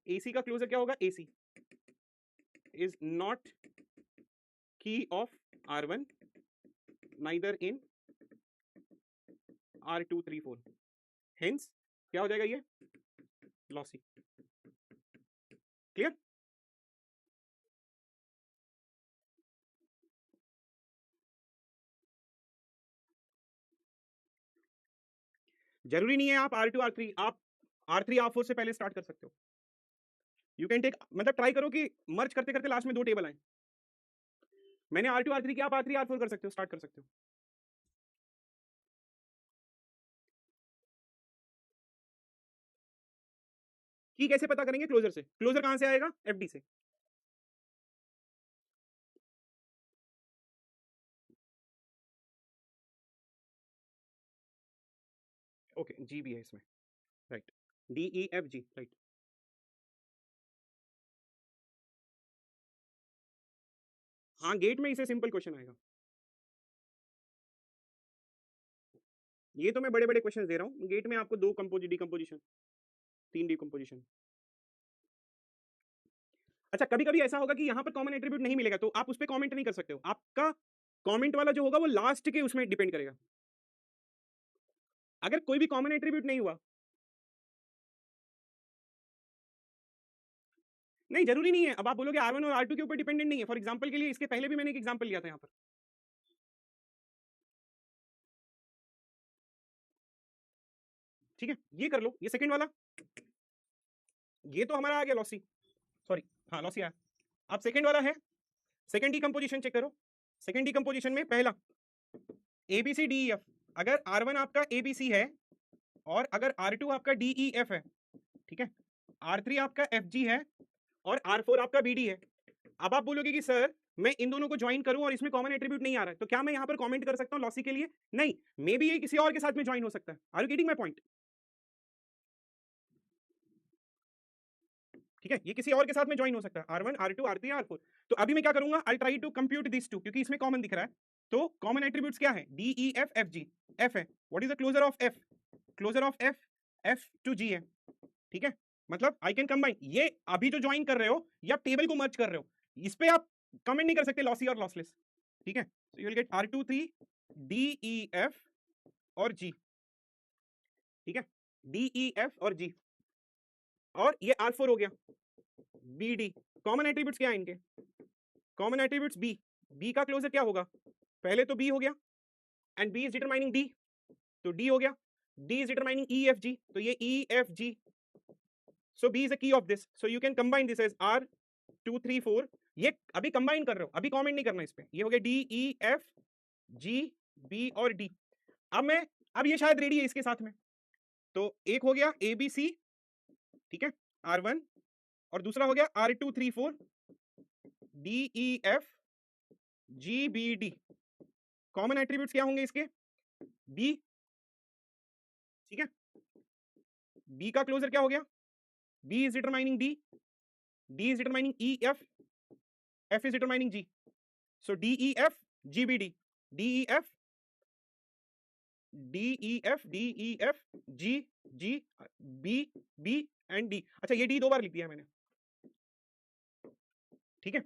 AC का क्लोजर क्या होगा? AC इज नॉट की of R1 neither in R2 3 4, hence क्या हो जाएगा? ये लॉसी। क्लियर? जरूरी नहीं है आप R2 R3, आप R3 R4 से पहले स्टार्ट कर सकते हो। यू कैन टेक, मतलब ट्राई करो कि मर्ज करते करते लास्ट में 2 टेबल आए। मैंने R2 R3 किया, आप R3 R4 कर सकते हो, स्टार्ट कर सकते हो। की कैसे पता करेंगे? क्लोजर से। क्लोजर कहां से आएगा? FD से। ओके, G भी है इसमें, राइट, DEF G, राइट। हाँ, गेट में इसे सिंपल क्वेश्चन आएगा। ये तो मैं बड़े बड़े क्वेश्चन दे रहा हूँ, गेट में आपको 2 डिकम्पोजिशन, 3 डिकम्पोजिशन। अच्छा, कभी कभी ऐसा होगा कि यहाँ पर कॉमन एट्रीब्यूट नहीं मिलेगा, तो आप उस पर कॉमेंट नहीं कर सकते हो। आपका कॉमेंट वाला जो होगा वो लास्ट के उसमें डिपेंड करेगा। अगर कोई भी कॉमन एट्रीब्यूट नहीं हुआ, नहीं जरूरी नहीं है। अब आप बोलोगे R1 और R2 के ऊपर डिपेंडेंट नहीं है। फॉर एग्जांपल के लिए इसके पहले भी मैंने एक एग्जांपल लिया था यहाँ पर, ठीक है। ये कर लो, ये सेकंड वाला, ये तो हमारा आ गया लॉसी, सॉरी, हाँ लॉसी आया। अब सेकंड वाला है, सेकंड डिकम्पोजिशन चेक करो। सेकंड डिकम्पोजिशन में पहला ABCDEF, अगर R1 आपका ABC है और अगर R2 आपका DEF है, ठीक है, R3 आपका FG है और R4 आपका BD है। अब आप बोलोगे कि सर मैं इन दोनों को ज्वाइन करूं और इसमें कॉमन एट्रीब्यूट नहीं आ रहा है, तो क्या मैं यहां पर कमेंट कर सकता हूं लॉसी के लिए? नहीं, मे बी ये किसी और के साथ में ज्वाइन हो सकता है। Are you getting my point? ठीक है, ये किसी और के साथ में ज्वाइन हो सकता है, R1 R2 R3 R4। तो अभी मैं क्या करूंगा? I try to compute this two, क्योंकि इसमें कॉमन दिख रहा है। तो कॉमन एट्रीब्यूट्स क्या है? DEF FG, F है। What is the closure of F? Closure of F to G है, ठीक है। मतलब आई कैन कंबाइन, ये अभी जो ज्वाइन कर रहे हो या टेबल को मर्ज कर रहे हो, इस पे आप कमेंट नहीं कर सकते लॉसी और लॉसलेस, ठीक है। So you will gate R2 3 DEF और G, ठीक है, DEF और G, और ये R4 हो गया, BD। कॉमन एट्रीब्यूट्स क्या है इनके? कॉमन एट्रीब्यूट्स B का क्लोजर क्या होगा? पहले तो B हो गया, and B is determining D, तो D हो गया। D इज डिटरमाइनिंग EFG, तो ये EFG, So B is a key of this. So you can combine this as R 2 3 4. ये अभी कंबाइन कर रहे हो, अभी कमेंट नहीं करना इस पे. ये हो गया D E F G B और D. अब ये शायद रेडी है इसके साथ में. तो एक हो गया A B C, ठीक है, R1, और दूसरा हो गया R2 3 4 D E F G B D. Common attributes क्या होंगे इसके? B, ठीक है. B का क्लोजर क्या हो गया? B is determining D, D is determining E F, F is determining G. So D E F G B D, D E F D E F D E F G G B B and D. अच्छा ये D 2 बार लिख दिया है मैंने, ठीक है.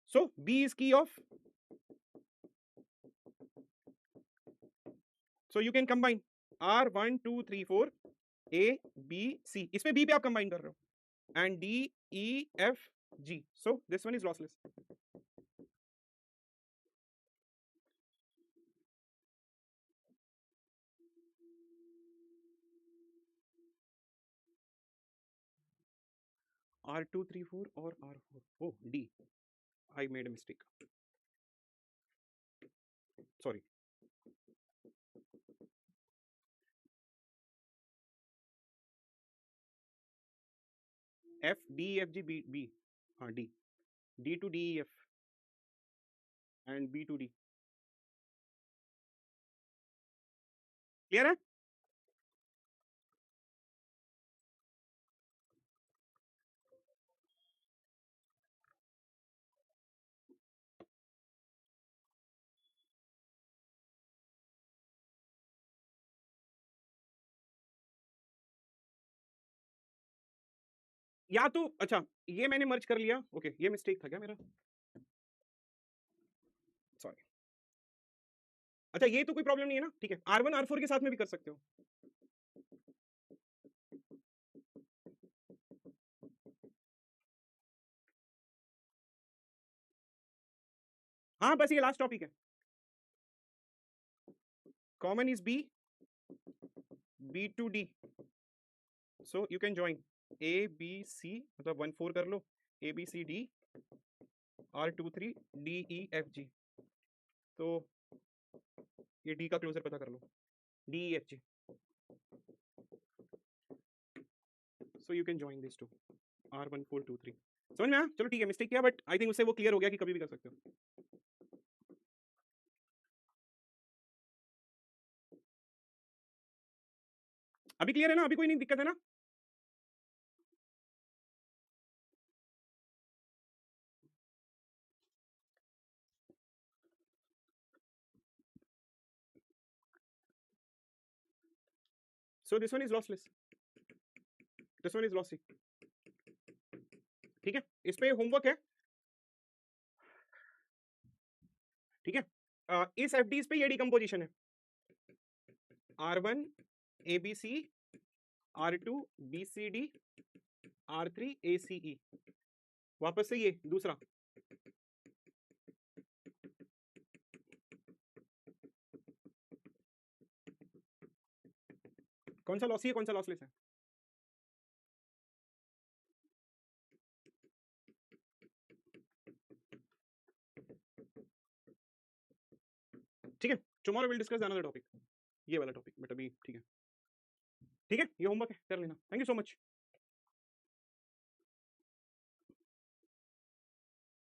So B is key of, so you can combine R 1 2 3 4 A B C. इस पे B पे आप कंबाइन कर रहे हो, and D E F G. So this one is lossless. R 2 3 4 और R 4. Oh D. I made a mistake. Sorry. F D E F G B B. हाँ D. D to D E F and B to D. Clear है? या तो अच्छा ये मैंने मर्ज कर लिया, ओके ये मिस्टेक था क्या मेरा, सॉरी. अच्छा ये तो कोई प्रॉब्लम नहीं है ना, ठीक है. R1 R4 के साथ में भी कर सकते हो. हाँ बस ये लास्ट टॉपिक है. Common is B, B to D. So you can join A B C, मतलब 1 4 कर लो, A B C D R 2 3 D E F G. तो ये D का क्लोजर पता कर लो, D E F G. So you can join this to R 1 4 2 3. समझ में आया? चलो ठीक है, मिस्टेक किया बट आई थिंक उससे वो क्लियर हो गया कि कभी भी कर सकते हो. अभी क्लियर है ना? अभी कोई नहीं दिक्कत है ना? So this one is lossless, this one is lossy. ठीक है, इस पे होमवर्क है, ठीक है. इस एफडीज पे ये डिकम्पोजिशन है, R1 ABC, R2 BCD, R3 ACE. वापस से ये दूसरा, कौन सा लॉसी है कौन सा लॉसलेस है? ठीक है, tomorrow will discuss another topic, ये वाला टॉपिक, बट अभी ठीक है, ठीक है, ये होमवर्क है, कर लेना. Thank you so much.